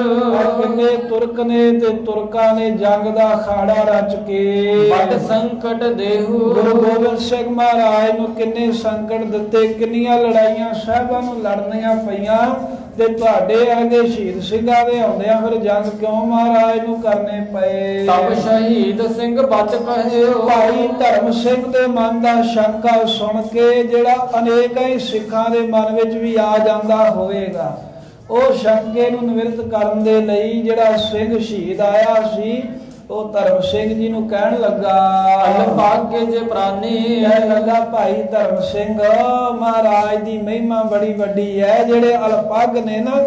ਕਿੰਨੇ ਤੁਰਕ ਨੇ ਤੇ ਤੁਰਕਾਂ ਨੇ ਜੰਗ ਦਾ ਖਾੜਾ ਰਚ ਕੇ ਵੱਡ ਸੰਕਟ ਦੇਹੂ ਗੁਰੂ ਗੋਬਿੰਦ ਸਿੰਘ ਮਹਾਰਾਜ ਨੂੰ ਕਿੰਨੇ ਸੰਕਟ ਦਿੱਤੇ, ਕਿੰਨੀਆਂ ਲੜਾਈਆਂ ਸਾਹਿਬਾਂ ਨੂੰ ਲੜਨੀਆਂ ਪਈਆਂ, ਤੇ ਤੁਹਾਡੇ ਵਰਗੇ ਸ਼ਹੀਦ ਸਿੰਘਾਂ ਦੇ ਆਉਂਦਿਆਂ ਫਿਰ ਜੰਗ ਕਿਉਂ ਮਹਾਰਾਜ ਨੂੰ ਕਰਨੇ ਪਏ। ਤਬ ਸ਼ਹੀਦ ਸਿੰਘ ਬਚ ਕਹਿਓ ਭਾਈ ਧਰਮ ਸਿੰਘ ਦੇ ਮਨ ਦਾ ਸ਼ੰਕਾ ਸੁਣ ਕੇ ਜਿਹੜਾ ਅਨੇਕਾਂ ਹੀ ਸਿੱਖਾਂ ਦੇ ਮਨ ਵਿੱਚ ਵੀ ਆ ਜਾਂਦਾ ਹੋਵੇਗਾ, ਉਹ ਸ਼ੰਕੇ ਨੂੰ ਨਿਵਰਤ ਕਰਨ ਦੇ ਲਈ ਜਿਹੜਾ ਸਿੰਘ ਸ਼ਹੀਦ ਆਇਆ ਸੀ ਉਹ ਧਰਮ ਸਿੰਘ ਜੀ ਨੂੰ ਕਹਿਣ ਲੱਗਾ ਭਾਗੇ ਜੇ ਪ੍ਰਾਨੀ ਕਹਿਣ ਲੱਗਾ ਭਾਈ ਧਰਮ ਸਿੰਘ ਮਹਾਰਾਜ ਦੀ ਮਹਿਮਾ ਬੜੀ ਵੱਡੀ ਹੈ। ਜਿਹੜੇ ਅਲਪੱਗ ਨੇ ਨਾ,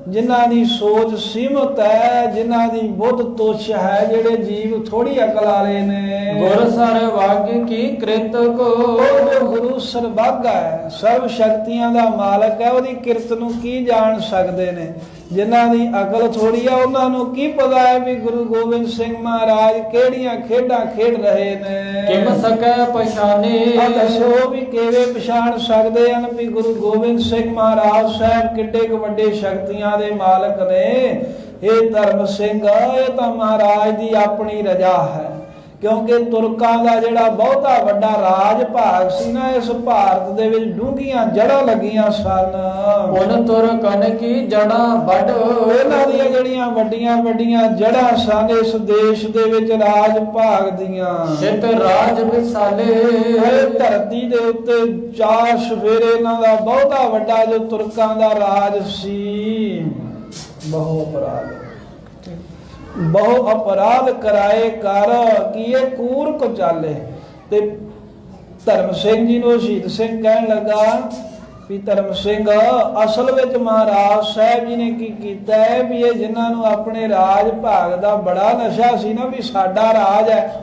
ਜਿਨ੍ਹਾਂ ਦੀ ਸੋਚ ਸੀਮਤ ਹੈ, ਜਿਨ੍ਹਾਂ ਦੀ ਬੁੱਧ ਤੁੱਛ ਹੈ, ਜਿਹੜੇ ਜੀਵ ਥੋੜੀ ਅਕਲ ਵਾਲੇ ਨੇ, ਗੁਰ ਸਰਵਗ ਕੀ ਕ੍ਰਿਤ ਕੋ ਉਹ ਗੁਰੂ ਸਰਬੱਗਾ ਹੈ, ਸਰਵ ਸ਼ਕਤੀਆਂ ਦਾ ਮਾਲਕ ਹੈ, ਉਹਦੀ ਕਿਰਤ ਨੂੰ ਕੀ ਜਾਣ ਸਕਦੇ ਨੇ। ਜਿਨ੍ਹਾਂ ਦੀ ਅਕਲ ਥੋੜੀ ਆ ਉਹਨਾਂ ਨੂੰ ਕੀ ਪਤਾ ਹੈ ਵੀ ਗੁਰੂ ਗੋਬਿੰਦ ਸਿੰਘ ਮਹਾਰਾਜ ਕਿਹੜੀਆਂ ਖੇਡਾਂ ਖੇਡ ਰਹੇ ਨੇ। ਕਿਮ ਸਕੈ ਪਛਾਨੇ ਦੱਸੋ ਵੀ ਕਿਵੇਂ ਪਛਾਣ ਸਕਦੇ ਹਨ ਵੀ ਗੁਰੂ ਗੋਬਿੰਦ ਸਿੰਘ ਮਹਾਰਾਜ ਸਾਹਿਬ ਕਿੱਡੇ ਕੁ ਵੱਡੇ ਸ਼ਕਤੀਆਂ ਦੇ ਮਾਲਕ ਨੇ। ਇਹ ਧਰਮ ਸਿੰਘ ਇਹ ਤਾਂ ਮਹਾਰਾਜ ਦੀ ਆਪਣੀ ਰਜਾ ਹੈ, ਕਿਉਂਕਿ ਤੁਰਕਾਂ ਦਾ ਜਿਹੜਾ ਬਹੁਤਾ ਵੱਡਾ ਰਾਜ ਭਾਗ ਸੀ ਨਾ, ਇਸ ਭਾਰਤ ਦੇ ਵਿੱਚ ਡੂੰਘੀਆਂ ਜੜ੍ਹਾਂ ਲੱਗੀਆਂ ਸਨ। ਉਨ ਤੁਰਕਨ ਕੀ ਜੜ੍ਹਾਂ ਵੱਡ ਇਹਨਾਂ ਦੀਆਂ ਜਿਹੜੀਆਂ ਵੱਡੀਆਂ ਵੱਡੀਆਂ ਜੜ੍ਹਾਂ ਸਨ ਇਸ ਦੇਸ਼ ਦੇ ਵਿੱਚ ਰਾਜ ਭਾਗ ਦੀਆਂ। ਸਿੱਧ ਰਾਜ ਵਿਸਾਲੇ ਇਹ ਧਰਤੀ ਦੇ ਉੱਤੇ ਚਾਰ ਸਵੇਰੇ ਇਹਨਾਂ ਦਾ ਬਹੁਤਾ ਵੱਡਾ ਜੋ ਤੁਰਕਾਂ ਦਾ ਰਾਜ ਸੀ। ਬਹੁ ਅਪਰਾਧ ਕਰਾਏ ਕਰ ਕੀਏ ਕੂਰ ਕੋ ਚਾਲੇ। ਤੇ ਧਰਮ ਸਿੰਘ ਜੀ ਨੂੰ ਸ਼ਹੀਦ ਸਿੰਘ ਕਹਿਣ ਲੱਗਾ ਵੀ ਧਰਮ ਸਿੰਘ ਅਸਲ ਵਿੱਚ ਮਹਾਰਾਜ ਸਾਹਿਬ ਜੀ ਨੇ ਕੀ ਕੀਤਾ ਹੈ ਵੀ ਇਹ ਜਿਨ੍ਹਾਂ ਨੂੰ ਆਪਣੇ ਰਾਜ ਭਾਗ ਦਾ ਬੜਾ ਨਸ਼ਾ ਸੀ ਨਾ ਵੀ ਸਾਡਾ ਰਾਜ ਹੈ,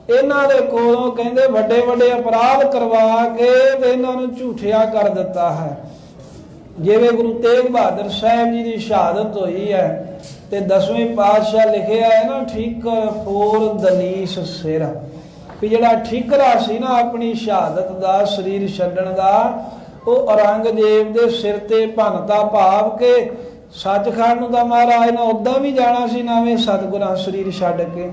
ਇਹਨਾਂ ਦੇ ਕੋਲੋਂ ਕਹਿੰਦੇ ਵੱਡੇ ਵੱਡੇ ਅਪਰਾਧ ਕਰਵਾ ਕੇ ਤੇ ਇਹਨਾਂ ਨੂੰ ਝੂਠਿਆ ਕਰ ਦਿੱਤਾ ਹੈ। ਜਿਵੇਂ ਗੁਰੂ ਤੇਗ ਬਹਾਦਰ ਸਾਹਿਬ ਜੀ ਦੀ ਸ਼ਹਾਦਤ ਹੋਈ ਹੈ ਤੇ 10ਵੇਂ ਪਾਤਸ਼ਾਹ ਲਿਖਿਆ ਹੈ ਨਾ, ਠੀਕਰ ਫੋਰ ਦਲੀਸ ਸਿਰ, ਵੀ ਜਿਹੜਾ ਠੀਕਰਾ ਸੀ ਨਾ ਆਪਣੀ ਸ਼ਹਾਦਤ ਦਾ ਸਰੀਰ ਛੱਡਣ ਦਾ, ਉਹ ਔਰੰਗਜ਼ੇਬ ਦੇ ਸਿਰ ਤੇ ਭੰਨਤਾ ਭਾਵ ਕੇ ਸੱਚਖੰਡ ਨੂੰ ਤਾਂ ਮਹਾਰਾਜ ਨੇ ਉਦਾਂ ਵੀ ਜਾਣਾ ਸੀ ਨਵੇਂ ਸਤਿਗੁਰਾਂ ਸਰੀਰ ਛੱਡ ਕੇ,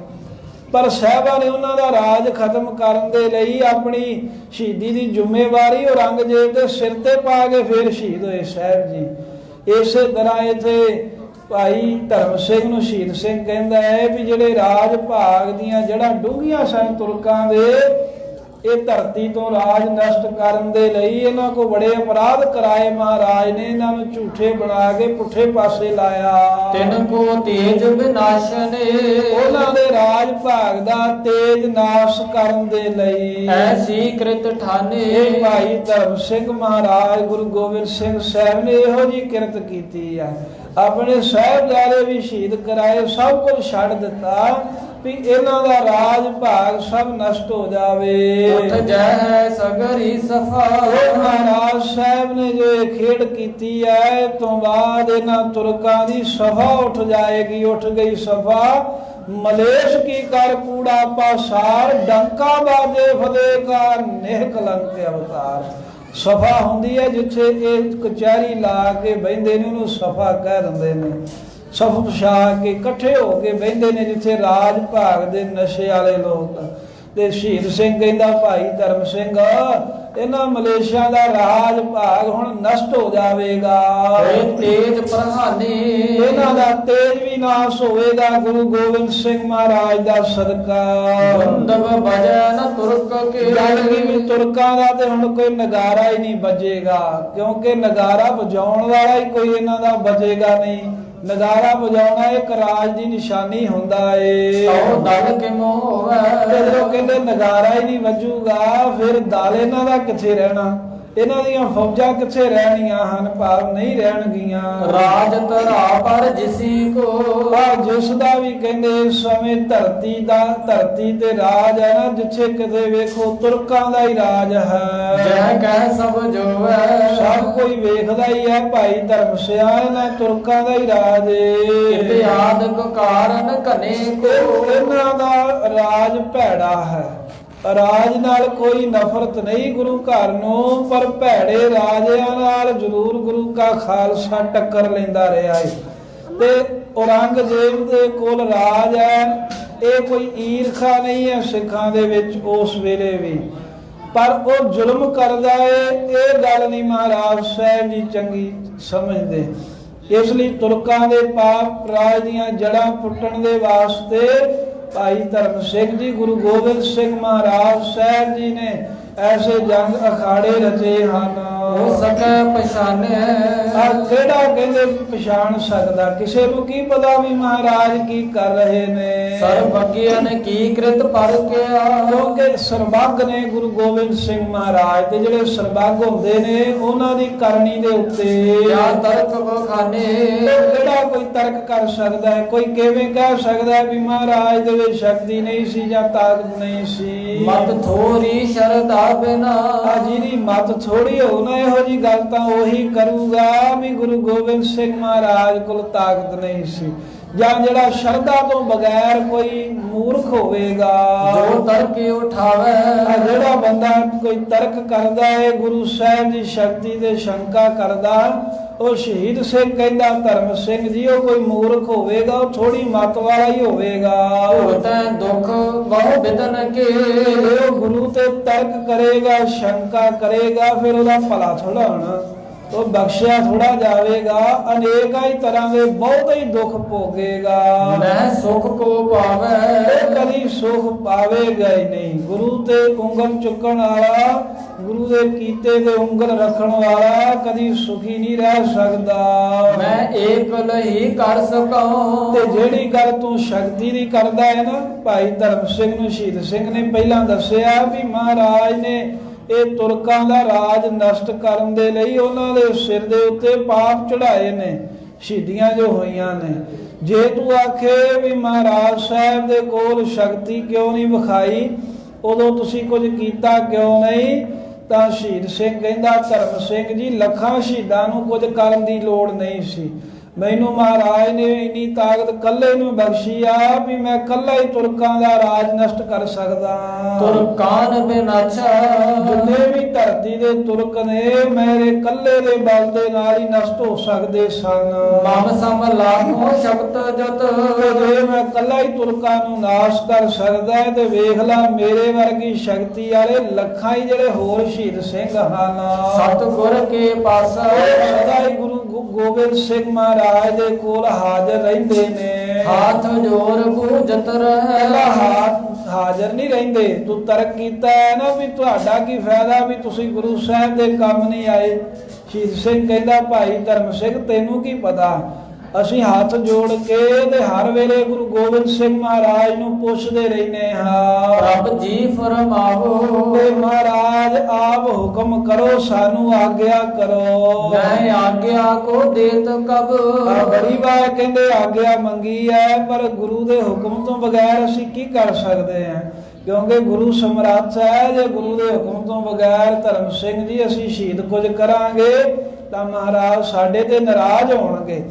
ਪਰ ਸਾਹਿਬਾਂ ਨੇ ਉਹਨਾਂ ਦਾ ਰਾਜ ਖਤਮ ਕਰਨ ਦੇ ਲਈ ਆਪਣੀ ਸ਼ਹੀਦੀ ਦੀ ਜ਼ਿੰਮੇਵਾਰੀ ਔਰੰਗਜ਼ੇਬ ਦੇ ਸਿਰ ਤੇ ਪਾ ਕੇ ਫਿਰ ਸ਼ਹੀਦ ਹੋਏ ਸਾਹਿਬ ਜੀ। ਇਸੇ ਤਰ੍ਹਾਂ ਇੱਥੇ ਭਾਈ ਧਰਮ ਸਿੰਘ ਨੂੰ ਸ਼ਹੀਦ ਸਿੰਘ ਕਹਿੰਦਾ ਹੈ ਵੀ ਜਿਹੜੇ ਰਾਜ ਭਾਗ ਦੀਆਂ ਜਿਹੜਾ ਡੂੰਘੀਆਂ ਸਨ ਤੁਰਕਾਂ ਦੇ, ਇਹ ਧਰਤੀ ਤੋਂ ਰਾਜ ਨਸ਼ਟ ਕਰਨ ਦੇ ਲਈ ਇਹਨਾਂ ਕੋ ਬੜੇ ਅਪਰਾਧ ਕਰਾਏ ਮਹਾਰਾਜ ਨੇ, ਇਹਨਾਂ ਨੂੰ ਝੂਠੇ ਬਣਾ ਕੇ ਪੁੱਠੇ ਪਾਸੇ ਲਾਇਆ। ਤਿੰਨ ਕੋ ਤੇਜ ਵਿਨਾਸ਼ਨੇ ਉਹਨਾਂ ਦੇ ਰਾਜ ਭਾਗ ਦਾ ਤੇਜ ਨਾਸ਼ ਕਰਨ ਦੇ ਲਈ ਐਸੀ ਕ੍ਰਿਤ ਠਾਨੇ। ਇਹ ਭਾਈ ਧਰਮ ਸਿੰਘ ਮਹਾਰਾਜ ਗੁਰੂ ਗੋਬਿੰਦ ਸਿੰਘ ਸਾਹਿਬ ਨੇ ਇਹੋ ਜੀ ਕਿਰਤ ਕੀਤੀ ਹੈ। ਆਪਣੇ ਸਾਹਿਬਜ਼ਾਦੇ ਵੀ ਸ਼ਹੀਦ ਕਰਾਏ, ਸਭ ਕੁਝ ਛੱਡ ਦਿੱਤਾ ਵੀ ਇਹਨਾਂ ਦਾ ਰਾਜ ਭਾਗ ਸਭ ਨਸ਼ਟ ਹੋ ਜਾਵੇ। ਉੱਠ ਜਾਏ ਸਗਰੀ ਸਫਾ ਮਹਾਰਾਜ ਸਾਹਿਬ ਨੇ ਜੋ ਇਹ ਖੇਡ ਕੀਤੀ ਹੈ, ਇਸ ਤੋਂ ਬਾਅਦ ਇਹਨਾਂ ਤੁਰਕਾਂ ਦੀ ਸਫਾ ਉੱਠ ਜਾਏਗੀ। ਉੱਠ ਗਈ ਸਫਾ, ਮਲੇਸ਼ ਕੀ ਕਰ ਕੂੜਾ ਪਾਸਾਰ, ਡੰਕਾ ਬਾਜੇ ਫਤਿਹ ਕਾ ਨੇਹ ਕਲੰਕ ਅਵਤਾਰ। ਸਫਾ ਹੁੰਦੀ ਹੈ ਜਿੱਥੇ ਇਹ ਕਚਹਿਰੀ ਲਾ ਕੇ ਬਹਿੰਦੇ ਨੇ ਉਹਨੂੰ ਸਫਾ ਕਹਿ ਦਿੰਦੇ ਨੇ। ਸਫ ਪਛਾ ਕੇ ਇਕੱਠੇ ਹੋ ਕੇ ਬਹਿੰਦੇ ਨੇ ਜਿੱਥੇ ਰਾਜ ਭਾਗ ਦੇ ਨਸ਼ੇ ਵਾਲੇ ਲੋਕ। ਤੇ ਸ਼ਹੀਦ ਸਿੰਘ ਕਹਿੰਦਾ ਭਾਈ ਧਰਮ ਸਿੰਘ ਇਹਨਾਂ ਮਲੇਸ਼ੀਆ ਦਾ ਰਾਜ ਭਾਗ ਹੁਣ ਨਸ਼ਟ ਹੋ ਜਾਵੇਗਾ, ਤੇਜ ਪ੍ਰਹਾਨੀ ਇਹਨਾਂ ਦਾ ਤੇਜ ਵੀ ਨਾਸ ਹੋਵੇਗਾ ਗੁਰੂ ਗੋਬਿੰਦ ਸਿੰਘ ਮਹਾਰਾਜ ਦਾ ਸਦਕਾ। ਬੰਦਵ ਭਜਨ ਤੁਰਕ ਕੇ ਗੱਲ ਕੀ ਵੀ ਤੁਰਕਾਂ ਦਾ ਤੇ ਹੁਣ ਕੋਈ ਨਗਾਰਾ ਹੀ ਨਹੀਂ ਵੱਜੇਗਾ, ਕਿਉਂਕਿ ਨਗਾਰਾ ਵਜਾਉਣ ਵਾਲਾ ਹੀ ਕੋਈ ਇਹਨਾਂ ਦਾ ਵੱਜੇਗਾ ਨਹੀਂ। ਨਗਾਰਾ ਵਜਾਉਣਾ ਇੱਕ ਰਾਜ ਦੀ ਨਿਸ਼ਾਨੀ ਹੁੰਦਾ ਏ। ਸੋ ਦਲ ਕੇ ਮੋਹ ਜਦੋਂ ਕਹਿੰਦੇ ਨਗਾਰਾ ਹੀ ਨਹੀਂ ਵੱਜੂਗਾ ਫਿਰ ਦਲ ਇਹਨਾਂ ਦਾ ਕਿੱਥੇ ਰਹਿਣਾ, ਇਹਨਾਂ ਦੀਆਂ ਫੌਜਾਂ ਕਿੱਥੇ ਰਹਿਣੀਆਂ ਹਨ, ਭਾਵ ਨਹੀਂ ਰਹਿਣਗੀਆਂ। ਰਾਜ ਧਰਾ ਪਰ ਜਿਸੀ ਕੋ ਜਿਸ ਦਾ ਵੀ ਕਹਿੰਦੇ ਇਸ ਸਮੇਂ ਧਰਤੀ ਤੇ ਰਾਜ ਹੈ ਨਾ, ਜਿੱਥੇ ਕਿਤੇ ਵੇਖੋ ਤੁਰਕਾਂ ਦਾ ਹੀ ਰਾਜ ਹੈ। ਜੈ ਕਹਿ ਸਭ ਜੋ ਹੈ ਸਭ ਕੋਈ ਵੇਖਦਾ ਹੀ ਹੈ ਭਾਈ ਧਰਮ ਸਿਆ ਇਹਨਾਂ ਤੁਰਕਾਂ ਦਾ ਹੀ ਰਾਜ ਕਿਤੇ ਏ। ਆਦਿਕ ਕਾਰਨ ਘਨੇ ਕੋ ਇਹਨਾਂ ਦਾ ਰਾਜ ਭੈੜਾ ਹੈ। ਰਾਜ ਨਾਲ ਕੋਈ ਨਫ਼ਰਤ ਨਹੀਂ ਗੁਰੂ ਘਰ ਨੂੰ, ਪਰ ਭੈੜੇ ਰਾਜਿਆਂ ਨਾਲ ਜ਼ਰੂਰ ਗੁਰੂ ਕਾ ਖਾਲਸਾ ਟੱਕਰ ਲੈਂਦਾ ਰਿਹਾ ਹੈ। ਤੇ ਔਰੰਗਜ਼ੇਬ ਦੇ ਕੋਲ ਰਾਜ ਹੈ, ਇਹ ਕੋਈ ਈਰਖਾ ਨਹੀਂ ਹੈ ਸਿੱਖਾਂ ਦੇ ਵਿੱਚ ਉਸ ਵੇਲੇ ਵੀ, ਪਰ ਉਹ ਜ਼ੁਲਮ ਕਰਦਾ ਏ ਇਹ ਗੱਲ ਨਹੀਂ ਮਹਾਰਾਜ ਸਾਹਿਬ ਜੀ ਚੰਗੀ ਸਮਝਦੇ। ਇਸ ਲਈ ਤੁਰਕਾਂ ਦੇ ਪਾਪ ਰਾਜ ਦੀਆਂ ਜੜ੍ਹਾਂ ਪੁੱਟਣ ਦੇ ਵਾਸਤੇ ਭਾਈ ਧਰਮ ਸਿੰਘ ਜੀ ਗੁਰੂ ਗੋਬਿੰਦ ਸਿੰਘ ਮਹਾਰਾਜ ਸਾਹਿਬ ਜੀ ਨੇ ਐਸੇ ਜੰਗ ਅਖਾੜੇ ਰਚੇ ਹਨ। ਹੋ ਸਕੈ ਪਛਾਨੈ ਕਿਹੜਾ ਕਹਿੰਦੇ ਪਛਾਣ ਸਕਦਾ, ਕਿਸੇ ਨੂੰ ਕੀ ਪਤਾ ਵੀ ਮਹਾਰਾਜ ਕੀ ਕਰ ਰਹੇ ਨੇ। ਸਰਬੱਗਿਆਨ ਕੀ ਕ੍ਰਿਤ ਪਰ ਕਿਆ ਕਿਉਂਕਿ ਸਰਬੱਗ ਨੇ ਗੁਰੂ ਗੋਬਿੰਦ ਸਿੰਘ ਮਹਾਰਾਜ, ਤੇ ਜਿਹੜੇ ਸਰਬੱਗ ਹੁੰਦੇ ਨੇ ਉਹਨਾਂ ਦੀ ਕਰਨੀ ਦੇ ਉੱਤੇ ਜਾਂ ਤਰਕ ਬਖਾਨੇ ਕਿਹੜਾ ਕੋਈ ਤਰਕ ਕਰ ਸਕਦਾ ਹੈ। ਕੋਈ ਕਿਵੇਂ ਕਹਿ ਸਕਦਾ ਹੈ ਵੀ ਮਹਾਰਾਜ ਦੇ ਵਿੱਚ ਸ਼ਕਤੀ ਨਹੀਂ ਸੀ ਜਾਂ ਤਾਕਤ ਨਹੀਂ ਸੀ। ਮਤ ਥੋਰੀ ਸ਼ਰਧਾ ਬਿਨਾ ਜਿਹਦੀ ਮਤ ਥੋੜੀ ਹੋ ਨਾ ਇਹੋ ਜੀ ਗੱਲ ਤਾਂ ਉਹੀ ਕਰੂਗਾ ਵੀ ਗੁਰੂ ਗੋਬਿੰਦ ਸਿੰਘ ਮਹਾਰਾਜ ਕੋਲ ਤਾਕਤ ਨਹੀਂ ਸੀ, ਜਾਂ ਜਿਹੜਾ ਸ਼ਰਧਾ ਤੋਂ ਬਗੈਰ ਕੋਈ ਮੂਰਖ ਹੋਵੇਗਾ। ਜੋ ਤਰਕ ਉਠਾਵੇ ਜਿਹੜਾ ਬੰਦਾ ਕੋਈ ਤਰਕ ਕਰਦਾ ਹੈ ਗੁਰੂ ਸਾਹਿਬ ਦੀ ਸ਼ਕਤੀ ਤੇ ਸ਼ੰਕਾ ਕਰਦਾ, ਉਹ ਸ਼ਹੀਦ ਸਿੰਘ ਕਹਿੰਦਾ ਧਰਮ ਸਿੰਘ ਜੀ ਉਹ ਕੋਈ ਮੂਰਖ ਹੋਵੇਗਾ, ਉਹ ਥੋੜੀ ਮਤ ਵਾਲਾ ਹੀ ਹੋਵੇਗਾ। ਹੋਤੈ ਦੁੱਖ ਬਹੁ ਬਿਦਨ ਕੇ ਉਹ ਗੁਰੂ ਤੇ ਤਰਕ ਕਰੇਗਾ ਸ਼ੰਕਾ ਕਰੇਗਾ ਫਿਰ ਉਹਦਾ ਭਲਾ ਥੋੜਾ ਹੋਣਾ, ਉਹ ਬਖਸ਼ਿਆ ਥੋੜਾ ਜਾਵੇਗਾ, ਅਨੇਕਾਂ ਹੀ ਤਰ੍ਹਾਂ ਦੇ ਬਹੁਤ ਹੀ ਦੁੱਖ ਭੋਗੇਗਾ। ਮੈਂ ਸੁਖ ਕੋ ਪਾਵੇ ਇਹ ਕਦੀ ਸੁਖ ਪਾਵੇਗਾ ਹੀ ਨਹੀਂ। ਗੁਰੂ ਤੇ ਉਂਗਲ ਚੁੱਕਣ ਵਾਲਾ, ਗੁਰੂ ਦੇ ਕੀਤੇ ਤੇ ਉਂਗਲ ਰੱਖਣ ਵਾਲਾ ਕਦੀ ਸੁਖੀ ਨਹੀਂ ਰਹਿ ਸਕਦਾ। ਮੈਂ ਏਕਲ ਹੀ ਕਰ ਸਕਾਂ ਤੇ ਜਿਹੜੀ ਗੱਲ ਤੂੰ ਸ਼ਕਤੀ ਦੀ ਕਰਦਾ ਹੈ ਨਾ, ਭਾਈ ਧਰਮ ਸਿੰਘ ਨੂੰ ਸ਼ਹੀਦ ਸਿੰਘ ਨੇ ਪਹਿਲਾਂ ਦੱਸਿਆ ਵੀ ਮਹਾਰਾਜ ਨੇ ਇਹ ਤੁਰਕਾਂ ਦਾ ਰਾਜ ਨਸ਼ਟ ਕਰਨ ਦੇ ਲਈ ਉਹਨਾਂ ਦੇ ਸਿਰ ਦੇ ਉੱਤੇ ਪਾਪ ਚੜਾਏ ਨੇ, ਸ਼ਹੀਦੀਆਂ ਜੋ ਹੋਈਆਂ ਨੇ। ਜੇ ਤੂੰ ਆਖੇ ਵੀ ਮਹਾਰਾਜ ਸਾਹਿਬ ਦੇ ਕੋਲ ਸ਼ਕਤੀ ਕਿਉਂ ਨਹੀਂ ਵਿਖਾਈ, ਉਦੋਂ ਤੁਸੀਂ ਕੁਝ ਕੀਤਾ ਕਿਉਂ ਨਹੀਂ, ਤਾਂ ਸ਼ਹੀਦ ਸਿੰਘ ਕਹਿੰਦਾ ਧਰਮ ਸਿੰਘ ਜੀ ਲੱਖਾਂ ਸ਼ਹੀਦਾਂ ਨੂੰ ਕੁਝ ਕਰਨ ਦੀ ਲੋੜ ਨਹੀਂ ਸੀ, ਮੈਨੂੰ ਮਹਾਰਾਜ ਨੇ ਇੰਨੀ ਤਾਕਤ ਕੱਲੇ ਨੂੰ ਬਖਸ਼ੀ ਆ ਵੀ ਮੈਂ ਕੱਲਾ ਹੀ ਤੁਰਕਾਂ ਦਾ ਰਾਜ ਨਸ਼ਟ ਕਰ ਸਕਦਾ। ਤੁਰਕਾਨ ਬਿਨਾਛਾ ਜਿੰਨੇ ਵੀ ਧਰਤੀ ਦੇ ਤੁਰਕ ਨੇ ਮੇਰੇ ਕੱਲੇ ਦੇ ਬਲ ਦੇ ਨਾਲ ਹੀ ਨਸ਼ਟ ਹੋ ਸਕਦੇ ਸਨ। ਮਮ ਸਮ ਲਾਖੋ ਸ਼ਬਦ ਜਤ ਜੇ ਮੈਂ ਕੱਲਾ ਹੀ ਤੁਰਕਾਂ ਨੂੰ ਨਾਸ਼ ਕਰ ਸਕਦਾ ਤੇ ਵੇਖ ਲਾ ਮੇਰੇ ਵਰਗੀ ਸ਼ਕਤੀ ਵਾਲੇ ਲੱਖਾਂ ਹੀ ਜਿਹੜੇ ਹੋਰ ਸ਼ਹੀਦ ਸਿੰਘ ਹਨ। ਸਤਿਗੁਰ ਕੇ ਪਾਸਾ ਸਦਾ ਹੀ ਗੁਰੂ ਗੋਬਿੰਦ ਸਿੰਘ ਮਹਾਰਾਜ ਦੇ ਕੋਲ ਹਾਜ਼ਰ ਰਹਿੰਦੇ ਨੇ। ਹਾਥ ਜੋਰ ਪੂਜਤ ਪਹਿਲਾ ਰਹਿ ਹਾਜ਼ਰ ਨਹੀਂ ਰਹਿੰਦੇ। ਤੂੰ ਤਰਕ ਕੀਤਾ ਹੈ ਨਾ ਵੀ ਤੁਹਾਡਾ ਕੀ ਫਾਇਦਾ ਵੀ ਤੁਸੀਂ ਗੁਰੂ ਸਾਹਿਬ ਦੇ ਕੰਮ ਨਹੀਂ ਆਏ। ਸ਼ਹੀਦ ਸਿੰਘ ਕਹਿੰਦਾ ਭਾਈ ਧਰਮ ਸਿੰਘ ਤੈਨੂੰ ਕੀ ਪਤਾ, ਅਸੀਂ ਹੱਥ ਜੋੜ ਕੇ ਤੇ ਹਰ ਵੇਲੇ ਗੁਰੂ ਗੋਬਿੰਦ ਸਿੰਘ ਮਹਾਰਾਜ ਨੂੰ ਪੁੱਛਦੇ ਰਹਿੰਦੇ ਹਾਂ ਰੱਬ ਜੀ ਫਰਮਾਵੋ ਤੇ ਮਹਾਰਾਜ ਆਪ ਹੁਕਮ ਕਰੋ ਸਾਨੂੰ ਆਗਿਆ ਕਰੋ। ਮੈਂ ਆਗਿਆ ਕੋ ਦੇਤ ਕਬ ਬੜੀ ਵਾਰ ਕਹਿੰਦੇ ਆਗਿਆ ਮੰਗੀ ਹੈ ਪਰ ਗੁਰੂ ਦੇ ਹੁਕਮ ਤੋਂ ਬਗੈਰ ਅਸੀਂ ਕੀ ਕਰ ਸਕਦੇ ਹਾਂ, ਕਿਉਂਕਿ ਗੁਰੂ ਸਮਰੱਥ ਹੈ। ਜੇ ਗੁਰੂ ਦੇ ਹੁਕਮ ਤੋਂ ਬਗੈਰ ਧਰਮ ਸਿੰਘ ਜੀ ਅਸੀਂ ਸ਼ਹੀਦ ਕੁਝ ਕਰਾਂਗੇ ਤਾਂ ਮਹਾਰਾਜ ਸਾਡੇ ਤੇ ਨਾਰਾਜ਼ ਹੋਣਗੇ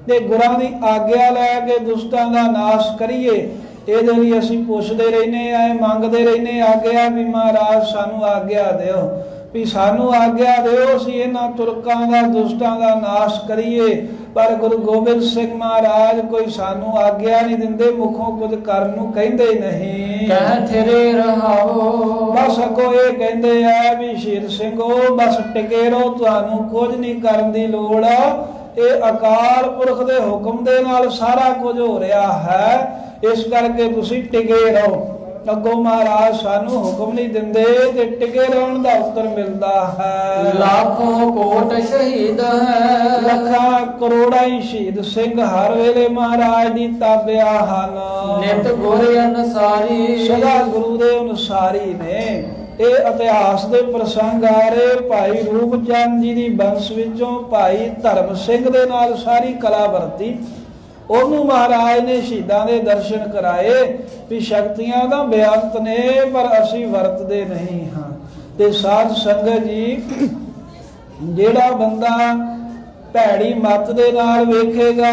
ਤੇ ਗੁਰਾਂ ਦੀ ਆਗਿਆ ਲੈ ਕੇ ਦੁਸ਼ਟਾਂ ਦਾ ਨਾਸ਼ ਕਰੀਏ ਇਹਦੇ ਲਈ ਅਸੀਂ ਪੁੱਛਦੇ ਰਹਿੰਦੇ ਆ, ਮੰਗਦੇ ਰਹਿੰਦੇ ਆਗਿਆ ਵੀ ਮਹਾਰਾਜ ਸਾਨੂੰ ਆਗਿਆ ਦਿਓ ਵੀ ਸਾਨੂੰ ਆਗਿਆ ਦਿਓ ਅਸੀਂ ਇਹਨਾਂ ਤੁਰਕਾਂ ਦਾ ਦੁਸ਼ਟਾਂ ਦਾ ਨਾਸ਼ ਕਰੀਏ, ਪਰ ਗੁਰੂ ਗੋਬਿੰਦ ਸਿੰਘ ਮਹਾਰਾਜ ਕੋਈ ਸਾਨੂੰ ਆਗਿਆ ਨਹੀਂ ਦਿੰਦੇ, ਮੁਖੋਂ ਕੁਝ ਕਰਨ ਨੂੰ ਕਹਿੰਦੇ ਨਹੀਂ। ਕਹਿ ਥਿਰੇ ਰਹਾਓ ਬਸ ਅੱਗੋਂ ਇਹ ਕਹਿੰਦੇ ਆ ਵੀ ਸ਼ਹੀਦ ਸਿੰਘੋ ਬਸ ਟਿਕੇ ਰਹੋ, ਤੁਹਾਨੂੰ ਕੁਝ ਨਹੀਂ ਕਰਨ ਦੀ ਲੋੜ, ਇਹ ਅਕਾਲ ਪੁਰਖ ਦੇ ਹੁਕਮ ਦੇ ਨਾਲ ਸਾਰਾ ਕੁਝ ਹੋ ਰਿਹਾ ਹੈ, ਇਸ ਕਰਕੇ ਤੁਸੀਂ ਟਿਕੇ ਰਹੋ। ਅੱਗੋਂ ਮਹਾਰਾਜ ਸਾਨੂੰ ਹੁਕਮ ਨਹੀਂ ਦਿੰਦੇ ਤੇ ਟਿਕੇ ਰਹਿਣ ਦਾ ਉੱਤਰ ਮਿਲਦਾ ਹੈ। ਲੱਖੋਂ ਕੋਟ ਸ਼ਹੀਦ ਹੈ, ਲੱਖਾਂ ਕਰੋੜਾਂ ਹੀ ਸ਼ਹੀਦ ਸਿੰਘ ਹਰ ਵੇਲੇ ਮਹਾਰਾਜ ਦੀ ਤਾਬਿਆ ਹਨ, ਨਿਤ ਗੁਰ ਅਨਸਾਰੀ ਸਦਾ ਗੁਰੂ ਦੇ ਅਨੁਸਾਰੀ ਨੇ। ਇਹ ਇਤਿਹਾਸ ਦੇ ਪ੍ਰਸੰਗ ਆ ਰਹੇ ਭਾਈ ਰੂਪ ਚੰਦ ਜੀ ਦੀ ਬੰਸ ਵਿੱਚੋਂ ਭਾਈ ਧਰਮ ਸਿੰਘ ਦੇ ਨਾਲ ਸਾਰੀ ਕਲਾ ਵਰਤੀ, ਉਹਨੂੰ ਮਹਾਰਾਜ ਨੇ ਸ਼ਹੀਦਾਂ ਦੇ ਦਰਸ਼ਨ ਕਰਾਏ ਵੀ ਸ਼ਕਤੀਆਂ ਤਾਂ ਬੇਅੰਤ ਨੇ ਪਰ ਅਸੀਂ ਵਰਤਦੇ ਨਹੀਂ ਹਾਂ। ਤੇ ਸਾਧ ਸੰਗਤ ਜੀ ਜਿਹੜਾ ਬੰਦਾ ਭੈੜੀ ਮੱਤ ਦੇ ਨਾਲ ਵੇਖੇਗਾ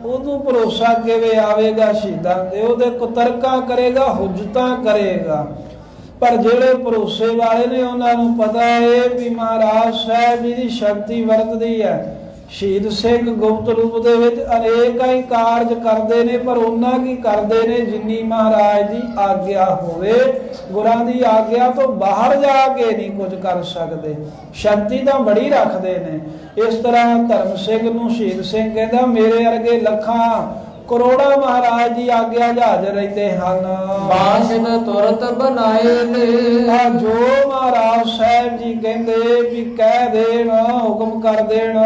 ਉਹਨੂੰ ਭਰੋਸਾ ਕਿਵੇਂ ਆਵੇਗਾ ਸ਼ਹੀਦਾਂ ਦੇ, ਉਹਦੇ ਕੁਤਰਕਾਂ ਕਰੇਗਾ, ਹੁਜਤਾਂ ਕਰੇਗਾ। ਪਰ ਜਿਹੜੇ ਭਰੋਸੇ ਵਾਲੇ ਨੇ ਉਹਨਾਂ ਨੂੰ ਪਤਾ ਹੈ ਵੀ ਮਹਾਰਾਜ ਸਾਹਿਬ ਜੀ ਦੀ ਸ਼ਕਤੀ ਵਰਤਦੀ ਹੈ। ਸ਼ਹੀਦ ਸਿੰਘ ਗੁਪਤ ਰੂਪ ਦੇ ਵਿੱਚ ਅਨੇਕਾਂ ਹੀ ਕਾਰਜ ਕਰਦੇ ਨੇ, ਪਰ ਉਹਨਾਂ ਕੀ ਕਰਦੇ ਨੇ ਜਿੰਨੀ ਮਹਾਰਾਜ ਦੀ ਆਗਿਆ ਹੋਵੇ। ਗੁਰਾਂ ਦੀ ਆਗਿਆ ਤੋਂ ਬਾਹਰ ਜਾ ਕੇ ਨਹੀਂ ਕੁਝ ਕਰ ਸਕਦੇ, ਸ਼ਕਤੀ ਤਾਂ ਬੜੀ ਰੱਖਦੇ ਨੇ। ਇਸ ਤਰ੍ਹਾਂ ਧਰਮ ਸਿੰਘ ਨੂੰ ਸ਼ਹੀਦ ਸਿੰਘ ਕਹਿੰਦਾ ਮੇਰੇ ਵਰਗੇ ਲੱਖਾਂ ਕਰੋੜਾਂ ਮਹਾਰਾਜ ਦੀ ਆਗਿਆ ਹਾਜ਼ਰ ਰਹਿੰਦੇ ਹਨ। ਬਾਸ਼ਦ ਤੁਰਤ ਬਣਾਏ ਨੇ, ਜੋ ਮਹਾਰਾਜ ਸਾਹਿਬ ਜੀ ਕਹਿੰਦੇ ਵੀ ਕਹਿ ਦੇਣ, ਹੁਕਮ ਕਰ ਦੇਣ,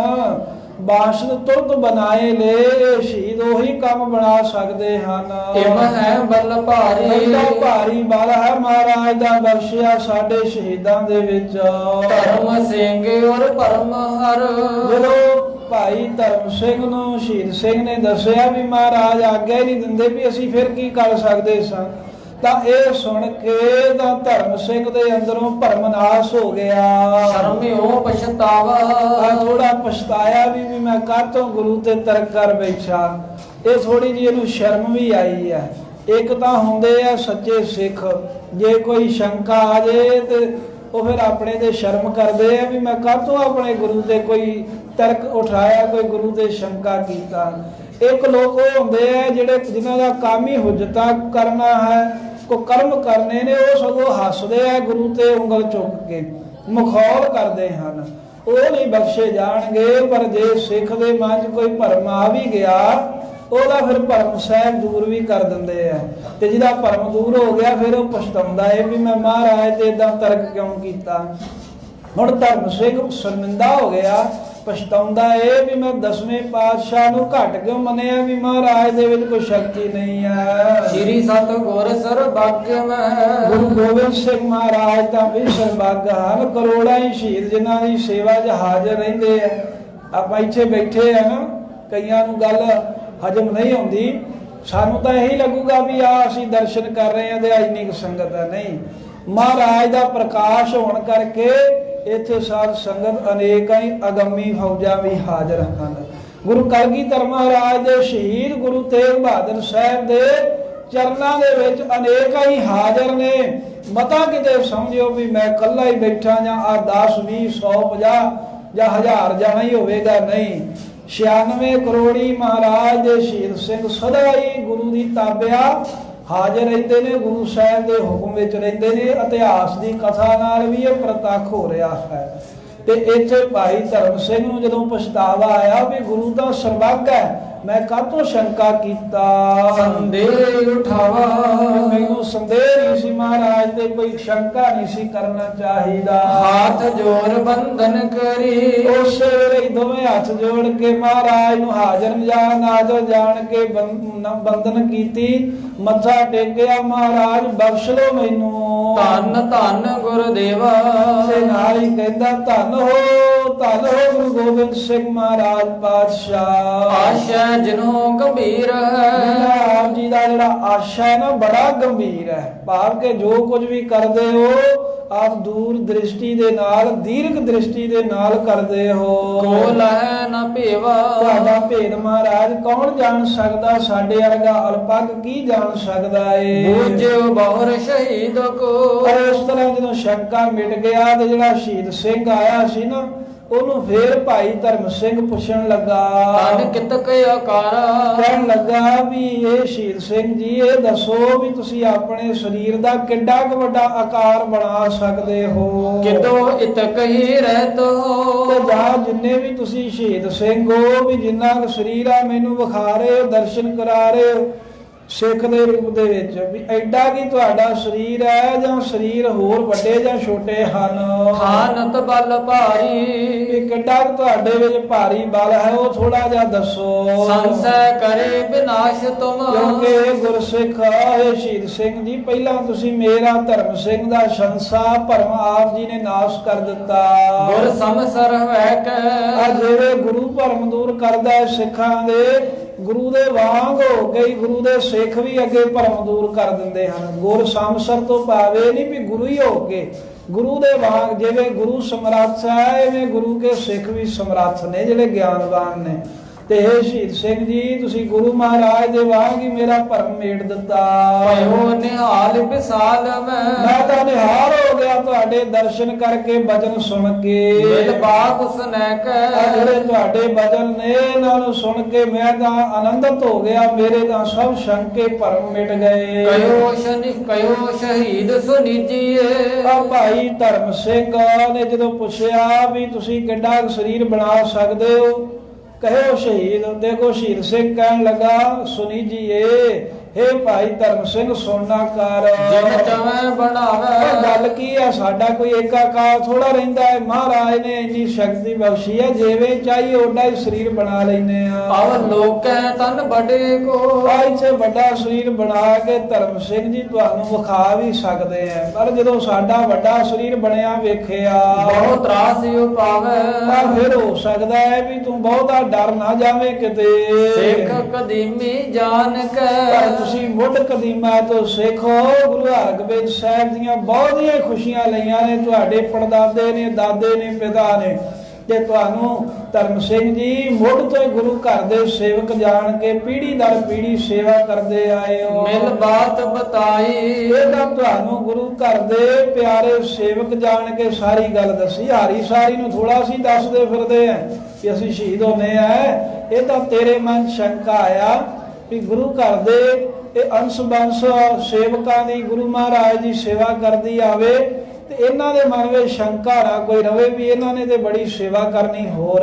ਬਾਸ਼ਦ ਤੁਰਤ ਬਣਾਏ ਲੈ, ਸ਼ਹੀਦ ਉਹੀ ਕੰਮ ਬਣਾ ਸਕਦੇ ਹਨ। ਇਮ ਹੈ ਬਲ ਭਾਰੀ, ਭਾਰੀ ਬਲ ਹੈ ਮਹਾਰਾਜ ਦਾ ਬਖਸ਼ਿਆ ਸਾਡੇ ਸ਼ਹੀਦਾਂ ਦੇ ਵਿੱਚ। ਧਰਮ ਸਿੰਘ ਔਰ ਪਰਮ ਹਰ, ਜਦੋਂ ਭਾਈ ਧਰਮ ਸਿੰਘ ਨੂੰ ਸ਼ਹੀਦ ਸਿੰਘ ਨੇ ਦੱਸਿਆ ਵੀ ਮਹਾਰਾਜ ਆਗਿਆ ਹੀ ਨਹੀਂ ਦਿੰਦੇ ਵੀ ਅਸੀਂ ਫਿਰ ਕੀ ਕਰ ਸਕਦੇ ਸਾਂ, ਤਾਂ ਇਹ ਸੁਣ ਕੇ ਤਾਂ ਧਰਮ ਸਿੰਘ ਦੇ ਅੰਦਰੋਂ ਭਰਮ ਨਾਸ ਹੋ ਗਿਆ। ਸ਼ਰਮਿਓ ਪਛਤਾਵਾ, ਥੋੜਾ ਪਛਤਾਇਆ ਵੀ ਮੈਂ ਕਾਹਤੋਂ ਗੁਰੂ ਤੇ ਤਰਕ ਕਰ ਬੈਠਾ। ਇਹ ਥੋੜੀ ਜਿਹੀ ਇਹਨੂੰ ਸ਼ਰਮ ਵੀ ਆਈ ਹੈ। ਇੱਕ ਤਾਂ ਹੁੰਦੇ ਆ ਸੱਚੇ ਸਿੱਖ, ਜੇ ਕੋਈ ਸ਼ੰਕਾ ਆ ਜੇ ਤੇ ਉਹ ਫਿਰ ਆਪਣੇ ਤੇ ਸ਼ਰਮ ਕਰਦੇ ਆ ਵੀ ਮੈਂ ਕਾਹਤੋਂ ਆਪਣੇ ਗੁਰੂ ਤੇ ਕੋਈ ਤਰਕ ਉਠਾਇਆ, ਕੋਈ ਗੁਰੂ ਤੇ ਸ਼ੰਕਾ ਕੀਤਾ। ਇੱਕ ਲੋਕ ਉਹ ਹੁੰਦੇ ਆ ਜਿਹੜੇ ਜਿਨ੍ਹਾਂ ਦਾ ਕੰਮ ਹੀ ਹੁਜਤਾਂ ਕਰਨਾ ਹੈ, ਕੋ ਕਰਮ ਕਰਨੇ ਨੇ, ਉਹ ਸਗੋਂ ਹੱਸਦੇ ਆ ਗੁਰੂ ਤੇ ਉਂਗਲ ਚੁੱਕ ਕੇ, ਮਖੌਲ ਕਰਦੇ ਹਨ, ਉਹ ਨਹੀਂ ਬਖਸ਼ੇ ਜਾਣਗੇ। ਪਰ ਜੇ ਸਿੱਖ ਦੇ ਮਨ 'ਚ ਕੋਈ ਭਰਮ ਆ ਵੀ ਗਿਆ ਉਹਦਾ ਫਿਰ ਭਰਮ ਸਾਹਿਬ ਦੂਰ ਵੀ ਕਰ ਦਿੰਦੇ ਆ, ਤੇ ਜਿਹਦਾ ਭਰਮ ਦੂਰ ਹੋ ਗਿਆ ਫਿਰ ਉਹ ਪਛਤਾਉਂਦਾ ਹੈ ਵੀ ਮੈਂ ਮਹਾਰਾਜ ਤੇ ਇਦਾਂ ਤਰਕ ਕਿਉਂ ਕੀਤਾ। ਹੁਣ ਧਰਮ ਸਿੰਘ ਸ਼ਰਮਿੰਦਾ ਹੋ ਗਿਆ, ਪਛਤਾਉਂਦਾ ਹੈ ਵੀ ਮੈਂ 10ਵੇਂ ਪਾਤਸ਼ਾਹ ਨੂੰ ਘੱਟ ਕਿਉਂ ਮੰਨਿਆ ਵੀ ਮਹਾਰਾਜ ਦੇ ਵਿੱਚ ਕੋਈ ਸ਼ਕਤੀ ਨਹੀਂ ਹੈ। ਸ਼੍ਰੀ ਸਤਿਗੁਰ ਸਰਬੱਗ ਮੈਂ, ਗੁਰੂ ਗੋਬਿੰਦ ਸਿੰਘ ਮਹਾਰਾਜ ਤਾਂ ਵੀ ਸਰਬੱਗ ਹਨ, ਕਰੋੜਾਂ ਹੀ ਸ਼ਹੀਦ ਜਿਨ੍ਹਾਂ ਦੀ ਸੇਵਾ 'ਚ ਹਾਜ਼ਰ ਰਹਿੰਦੇ ਆ। ਆਪਾਂ ਇੱਥੇ ਬੈਠੇ ਆ ਨਾ, ਕਈਆਂ ਨੂੰ ਗੱਲ ਹਜਮ ਨਹੀਂ ਆਉਂਦੀ, ਸਾਨੂੰ ਤਾਂ ਇਹੀ ਲੱਗੂਗਾ ਵੀ ਆ ਅਸੀਂ ਦਰਸ਼ਨ ਕਰ ਰਹੇ ਹਾਂ ਤੇ ਇੰਨੀ ਕੁ ਸੰਗਤ ਹੈ। ਨਹੀਂ, ਮਹਾਰਾਜ ਦਾ ਪ੍ਰਕਾਸ਼ ਹੋਣ ਕਰਕੇ ਇੱਥੇ ਸਾਧ ਸੰਗਤ ਅਨੇਕਾਂ ਹੀ ਅਗੰਮੀ ਫੌਜਾਂ ਵੀ ਹਾਜ਼ਰ ਹਨ। ਗੁਰੂ ਕਲਗੀਧਰ ਮਹਾਰਾਜ ਦੇ ਸ਼ਹੀਦ ਗੁਰੂ ਤੇਗ ਬਹਾਦਰ ਸਾਹਿਬ ਦੇ ਚਰਨਾਂ ਦੇ ਵਿੱਚ ਅਨੇਕਾਂ ਹੀ ਹਾਜ਼ਰ ਨੇ। ਮਤਾ ਕਿਤੇ ਸਮਝਿਓ ਵੀ ਮੈਂ ਇਕੱਲਾ ਹੀ ਬੈਠਾ ਜਾਂ ਆ 10 20 100 50 ਜਾਂ 1000 ਜਾਣਾ ਹੀ ਹੋਵੇਗਾ, ਨਹੀਂ। 96 ਕਰੋੜੀ ਮਹਾਰਾਜ ਦੇ ਸ਼ਹੀਦ ਸਿੰਘ ਸਦਾ ਹੀ ਗੁਰੂ ਦੀ ਤਾਬਿਆ ਹਾਜ਼ਰ ਰਹਿੰਦੇ ਨੇ, ਗੁਰੂ ਸਾਹਿਬ ਦੇ ਹੁਕਮ ਵਿੱਚ ਰਹਿੰਦੇ ਨੇ। ਇਤਿਹਾਸ ਦੀ ਕਥਾ ਨਾਲ ਵੀ ਇਹ ਪ੍ਰਤੱਖ ਹੋ ਰਿਹਾ ਹੈ। ਤੇ ਇੱਥੇ ਭਾਈ ਧਰਮ ਸਿੰਘ ਨੂੰ ਜਦੋਂ ਪਛਤਾਵਾ ਆਇਆ ਵੀ ਗੁਰੂ ਦਾ ਸਰਬੱਗ ਹੈ, ਮੈਂ ਕਾਹਤੋਂ ਸ਼ੰਕਾ ਕੀਤਾ, ਸੰਦੇਹ ਉਠਾਵਾ, ਮੈਨੂੰ ਸੰਦੇਹ ਨਹੀਂ ਸੀ ਮਹਾਰਾਜ ਤੇ, ਕੋਈ ਸ਼ੰਕਾ ਨਹੀਂ ਸੀ ਕਰਨਾ ਚਾਹੀਦਾ। ਹੱਥ ਜੋੜ ਬੰਧਨ ਕਰੀ, ਉਸੇ ਵੇਲੇ ਹੀ ਦੋਵੇਂ ਹੱਥ ਜੋੜ ਕੇ ਮਹਾਰਾਜ ਨੂੰ ਹਾਜ਼ਰ ਨਾਜ਼ਰ ਜਾਣ ਕੇ ਬੰਧਨ ਕੀਤੀ, ਮੱਥਾ ਟੇਕਿਆ, ਮਹਾਰਾਜ ਬਖਸ਼ ਲੋ ਮੈਨੂੰ। ਧੰਨ ਧੰਨ ਗੁਰਦੇਵਾ, ਤੇ ਨਾਲ ਹੀ ਕਹਿੰਦਾ ਧੰਨ ਹੋ ਗੁਰੂ ਗੋਬਿੰਦ ਸਿੰਘ ਮਹਾਰਾਜ ਪਾਤਸ਼ਾਹ। ਆਸ਼ਾ ਜਿਨੋ ਗੰਭੀਰ ਹੈ, ਆਪ ਜੀ ਦਾ ਜਿਹੜਾ ਆਸ਼ਾ ਹੈ ਨਾ ਬੜਾ ਗੰਭੀਰ ਹੈ, ਭਾਵ ਕਿ ਜੋ ਕੁਝ ਵੀ ਕਰਦੇ ਹੋ ਆਪ ਦੂਰ ਦ੍ਰਿਸ਼ਟੀ ਦੇ ਨਾਲ, ਦੀਰਘ ਦ੍ਰਿਸ਼ਟੀ ਦੇ ਨਾਲ ਕਰਦੇ ਹੋ। ਕੋਲ ਹੈ ਨਾ ਭੇਵਾ, ਤੁਹਾਡਾ ਭੇਦ ਮਹਾਰਾਜ ਕੌਣ ਜਾਣ ਸਕਦਾ, ਸਾਡੇ ਵਰਗਾ ਅਲਪੱਗ ਕੀ ਜਾਣ ਬਣ ਸਕਦਾ ਏ। ਬੂਝਿਓ ਬਹੁਰ ਸ਼ਹੀਦ ਕੋ। ਪਰ ਇਸ ਤਰ੍ਹਾਂ ਜਦੋਂ ਸ਼ੰਕਾ ਮਿਟ ਗਿਆ ਤੇ ਜਿਹੜਾ ਸ਼ਹੀਦ ਸਿੰਘ ਆਇਆ ਸੀ ਨਾ, ਉਹਨੂੰ ਫੇਰ ਭਾਈ ਧਰਮ ਸਿੰਘ ਪੁੱਛਣ ਲੱਗਾ, ਤਨ ਕਿਤਕ ਆਕਾਰਾ। ਕਹਿਣ ਲੱਗਾ ਵੀ ਇਹ ਸ਼ਹੀਦ ਸਿੰਘ ਜੀ, ਇਹ ਦੱਸੋ ਵੀ ਤੁਸੀਂ ਆਪਣੇ ਸਰੀਰ ਦਾ ਕਿੱਡਾ ਕੁ ਵੱਡਾ ਆਕਾਰ ਬਣਾ ਸਕਦੇ ਹੋ। ਕਿਤੋ ਇਤਕ ਹੀ ਰਹਿਤ ਹੋ। ਤੇ ਜਾਂ ਜਿੰਨੇ ਵੀ ਤੁਸੀਂ ਸ਼ਹੀਦ ਸਿੰਘ ਹੋ, ਵੀ ਜਿੰਨਾ ਕੁ ਸਰੀਰ ਆ ਮੈਨੂੰ ਵਿਖਾ ਰਹੇ ਹੋ, ਦਰਸ਼ਨ ਕਰਾ ਰਹੇ ਹੋ ਸਿੱਖ ਦੇ ਰੂਪ ਦੇ ਵਿੱਚ, ਵੀ ਐਡਾ ਕੀ ਤੁਹਾਡਾ ਸਰੀਰ ਹੈ, ਜਾਂ ਸਰੀਰ ਹੋਰ ਵੱਡੇ ਜਾਂ ਛੋਟੇ ਹਨ। ਖਾਨਤ ਬਲ ਭਾਰੀ। ਵੀ ਕਿੱਡਾ ਕੁ ਤੁਹਾਡੇ ਵਿੱਚ ਭਾਰੀ ਬਲ ਹੈ, ਉਹ ਥੋੜਾ ਜਿਹਾ ਦੱਸੋ। ਸੰਸੈ ਕਰੇ ਵਿਨਾਸ਼ ਤੁਮ। ਕਿਉਂਕਿ ਇਹ ਗੁਰਸਿੱਖ ਇਹ ਸ਼ਹੀਦ ਸਿੰਘ ਜੀ, ਪਹਿਲਾਂ ਤੁਸੀਂ ਮੇਰਾ ਧਰਮ ਸਿੰਘ ਦਾ ਸੰਸਾ ਭਰਮ ਆਪ ਜੀ ਨੇ ਨਾਸ਼ ਕਰ ਦਿੱਤਾ। ਗੁਰ ਸਮਸਰ ਹੈ ਕੈ। ਆ ਜਿਹੜੇ ਗੁਰੂ ਭਰਮ ਦੂਰ ਕਰਦਾ ਹੈ ਸਿੱਖਾਂ ਦੇ, ਗੁਰੂ ਦੇ ਵਾਂਗ ਹੋ ਗਈ, ਗੁਰੂ ਦੇ ਸਿੱਖ ਵੀ ਅੱਗੇ ਭਰਮ ਦੂਰ ਕਰ ਦਿੰਦੇ ਹਨ। ਗੁਰ ਸਮਸਰ ਤੋਂ ਭਾਵੇਂ ਨਹੀਂ ਵੀ ਗੁਰੂ ਹੀ ਹੋ ਕੇ, ਗੁਰੂ ਦੇ ਵਾਂਗ ਜਿਵੇਂ ਗੁਰੂ ਸਮਰੱਥ ਹੈ, ਐਵੇਂ ਗੁਰੂ ਕੇ ਸਿੱਖ ਵੀ ਸਮਰੱਥ ਨੇ ਜਿਹੜੇ ਗਿਆਨਵਾਨ ਨੇ। ਤੇ ਇਹ ਸ਼ਹੀਦ ਸਿੰਘ ਜੀ, ਤੁਸੀਂ ਗੁਰੂ ਮਹਾਰਾਜ ਦੇ ਵਾਂਗ ਹੀ ਮੇਰਾ ਭਰਮ ਮੇਟ ਦਿੱਤਾ। ਭਇਓ ਨਿਹਾਲ ਵਿਸਾਲ ਮੈਂ ਤਾਂ ਨਿਹਾਲ ਹੋ ਗਿਆ ਤੁਹਾਡੇ ਦਰਸ਼ਨ ਕਰਕੇ, ਬਚਨ ਸੁਣ ਕੇ। ਦਿਲ ਬਾਗ ਉਸਨੈ ਕੈ। ਜਿਹੜੇ ਤੁਹਾਡੇ ਬਚਨ ਨੇ, ਇਹਨਾਂ ਨੂੰ ਸੁਣ ਕੇ ਮੈਂ ਤਾਂ ਆਨੰਦਿਤ ਹੋ ਗਿਆ, ਮੇਰੇ ਤਾਂ ਸਭ ਸ਼ੰਕੇ ਭਰਮ ਮਿਟ ਗਏ। ਕਯੋ ਸ਼ਹੀਦ ਸੁਨੀਜੀਏ। ਆ ਭਾਈ ਧਰਮ ਸਿੰਘ ਨੇ ਜਦੋਂ ਪੁੱਛਿਆ ਵੀ ਤੁਸੀਂ ਕਿੱਡਾ ਸਰੀਰ ਬਣਾ ਸਕਦੇ ਹੋ, ਕਹਿਓ ਸ਼ਹੀਦ। ਦੇਖੋ ਸ਼ਹੀਦ ਸਿੰਘ ਕਹਿਣ ਲੱਗਾ, ਸੁਣੀ ਜੀਏ, हे ਭਾਈ ਧਰਮ ਸਿੰਘ ਸੋਨਾ ਕਰ। ਜਿਨ ਚਵੇਂ ਬਣਾਵੇ। ਗੱਲ ਕੀ ਹੈ, ਸਾਡਾ ਕੋਈ ਏਕਾਕਾਰ ਥੋੜਾ ਰਹਿੰਦਾ ਹੈ। ਮਹਾਰਾਜ ਨੇ ਇੰਨੀ ਸ਼ਕਤੀ ਬਖਸ਼ੀ ਹੈ, ਜਿਵੇਂ ਚਾਹੀਏ ਓਡਾ ਹੀ ਸਰੀਰ ਬਣਾ ਲੈਨੇ ਆ। ਅਵ ਲੋਕੈ ਤਨ ਬੜੇ ਕੋ। ਇੱਥੇ ਵੱਡਾ ਸਰੀਰ ਬਣਾ ਕੇ ਧਰਮ ਸਿੰਘ ਜੀ ਤੁਹਾਨੂੰ ਵਿਖਾ ਵੀ ਸਕਦੇ ਆ, ਪਰ ਜਦੋਂ ਸਾਡਾ ਵੱਡਾ ਸਰੀਰ ਬਣਿਆ ਵੇਖਿਆ, ਬਹੁਤ ਤਰਾਸ ਪਾਵੇ। ਤਾਂ ਫਿਰ ਹੋ ਸਕਦਾ ਹੈ ਵੀ ਤੂੰ ਬਹੁਤਾ ਡਰ ਨਾ ਜਾਵੇਂ ਕਿਤੇ। ਸਿੱਖ ਕਦੀਮੀ ਜਾਣ ਕੇ। ਤੁਸੀਂ ਮੁੱਢ ਕਦੀਮਾ ਤੋਂ ਸਿੱਖੋ, ਗੁਰੂ ਹਰਗੋਬਿੰਦ ਸਾਹਿਬ ਦੀਆਂ ਬਹੁਤੀਆਂ ਖੁਸ਼ੀਆਂ ਲਈਆਂ ਨੇ, ਤੁਹਾਡੇ ਪੜਦਾਦੇ ਨੇ, ਦਾਦੇ ਨੇ, ਪਿਤਾ ਨੇ, ਤੇ ਤੁਹਾਨੂੰ ਧਰਮ ਸਿੰਘ ਜੀ ਮੁੱਢ ਤੋਂ ਹੀ ਗੁਰੂ ਘਰ ਦੇ ਸੇਵਕ ਜਾਣ ਕੇ ਪੀੜ੍ਹੀ ਦਰ ਪੀੜ੍ਹੀ ਸੇਵਾ ਕਰਦੇ ਆਏ ਹੋ। ਮਿਲ ਬਾਤ ਬਤਾਈ। ਇਹ ਤਾਂ ਤੁਹਾਨੂੰ ਗੁਰੂ ਘਰ ਦੇ ਪਿਆਰੇ ਸੇਵਕ ਜਾਣ ਕੇ ਸਾਰੀ ਗੱਲ ਦੱਸੀ। ਹਾਰੀ ਸਾਰੀ ਨੂੰ ਥੋੜਾ ਸੀ ਦੱਸਦੇ ਫਿਰਦੇ ਆ ਕਿ ਅਸੀਂ ਸ਼ਹੀਦ ਹੋਨੇ ਆ। ਇਹ ਤਾਂ ਤੇਰੇ ਮਨ ਸ਼ੰਕਾ ਆਇਆ ਵੀ ਗੁਰੂ ਘਰ ਦੇ ਇਹ ਅੰਸ਼ ਬੰਸ਼ ਸੇਵਕਾਂ ਦੀ ਗੁਰੂ ਮਹਾਰਾਜ ਦੀ ਸੇਵਾ ਕਰਦੀ ਆਵੇ, ਤੇ ਇਹਨਾਂ ਦੇ ਮਨ ਵਿੱਚ ਸ਼ੰਕਾ ਨਾ ਕੋਈ ਰਵੇ ਵੀ ਇਹਨਾਂ ਨੇ ਤੇ ਬੜੀ ਸੇਵਾ ਕਰਨੀ। ਹੋਰ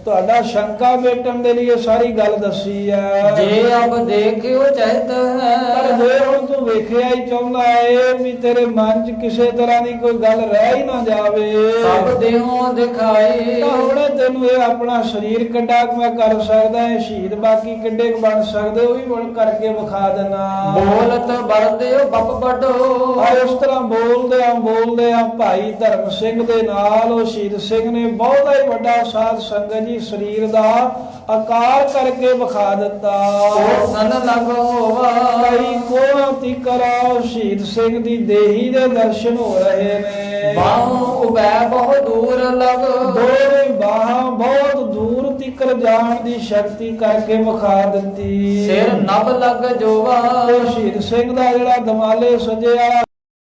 ਤੁਹਾਡਾ ਸ਼ੰਕਾ ਮਿਟਣ ਦੇ ਲਈ ਇਹ ਸਾਰੀ ਗੱਲ ਦੱਸੀ ਹੈ। ਜੇ ਅਬ ਦੇਖਿਓ ਚਹਿਤ ਹੈ। ਪਰ ਜੇ ਹੁਣ ਤੂੰ ਵੇਖਿਆ ਹੀ ਚਾਹੁੰਦਾ ਏ ਵੀ ਤੇਰੇ ਮਨ 'ਚ ਕਿਸੇ ਤਰ੍ਹਾਂ ਦੀ ਕੋਈ ਗੱਲ ਰਹਿ ਹੀ ਨਾ ਜਾਵੇ, ਸਭ ਦੇਹੋਂ ਦਿਖਾਈ। ਤਾਂ ਹੁਣ ਤੈਨੂੰ ਇਹ ਆਪਣਾ ਸਰੀਰ ਕਿੱਡਾ ਕੁ ਮੈਂ ਕਰ ਸਕਦਾ ਹੈ, ਸ਼ਹੀਦ ਬਾਕੀ ਕਿੱਡੇ ਕੁ ਬਣ ਸਕਦੇ, ਉਹ ਵੀ ਹੁਣ ਕਰਕੇ ਵਿਖਾ ਦੇਣਾ। ਬੋਲਤ ਵਰਦਿਓ ਬੱਪ ਵੱਡੋ। ਇਸ ਤਰ੍ਹਾਂ ਬੋਲਦੇ ਆ ਭਾਈ ਧਰਮ ਸਿੰਘ ਦੇ ਨਾਲ ਉਹ ਸ਼ਹੀਦ ਸਿੰਘ ਨੇ ਬਹੁਤਾ ਹੀ ਵੱਡਾ ਸਾਧ ਸੰਗਤ ਜੀ ਸਰੀਰ ਦਾ ਆਕਾਰ ਕਰਕੇ ਵਿਖਾ ਦਿੱਤਾ। ਸਨ ਲਗ ਹੋਵਾ। ਕਈ ਕੋਹਾਂ ਤੀਕਰ ਸ਼ਹੀਦ ਸਿੰਘ ਦੀ ਦੇਹੀ ਦੇ ਦਰਸ਼ਨ ਹੋ ਰਹੇ ਨੇ। ਬਾਹੋਂ ਉਬੈ ਬਹੁ ਦੂਰ ਲਗ। ਦੋਵੇਂ ਬਾਹਾਂ ਬਹੁਤ ਦੂਰ ਤੀਕਰ ਜਾਣ ਦੀ ਸ਼ਕਤੀ ਕਰਕੇ ਵਿਖਾ ਦਿੱਤੀ। ਸਿਰ ਨਭ ਲਗ ਜੋਵਾ। ਸ਼ਹੀਦ ਸਿੰਘ ਦਾ ਜਿਹੜਾ ਦਮਾਲੇ ਸਜੇ ਵਾਲਾ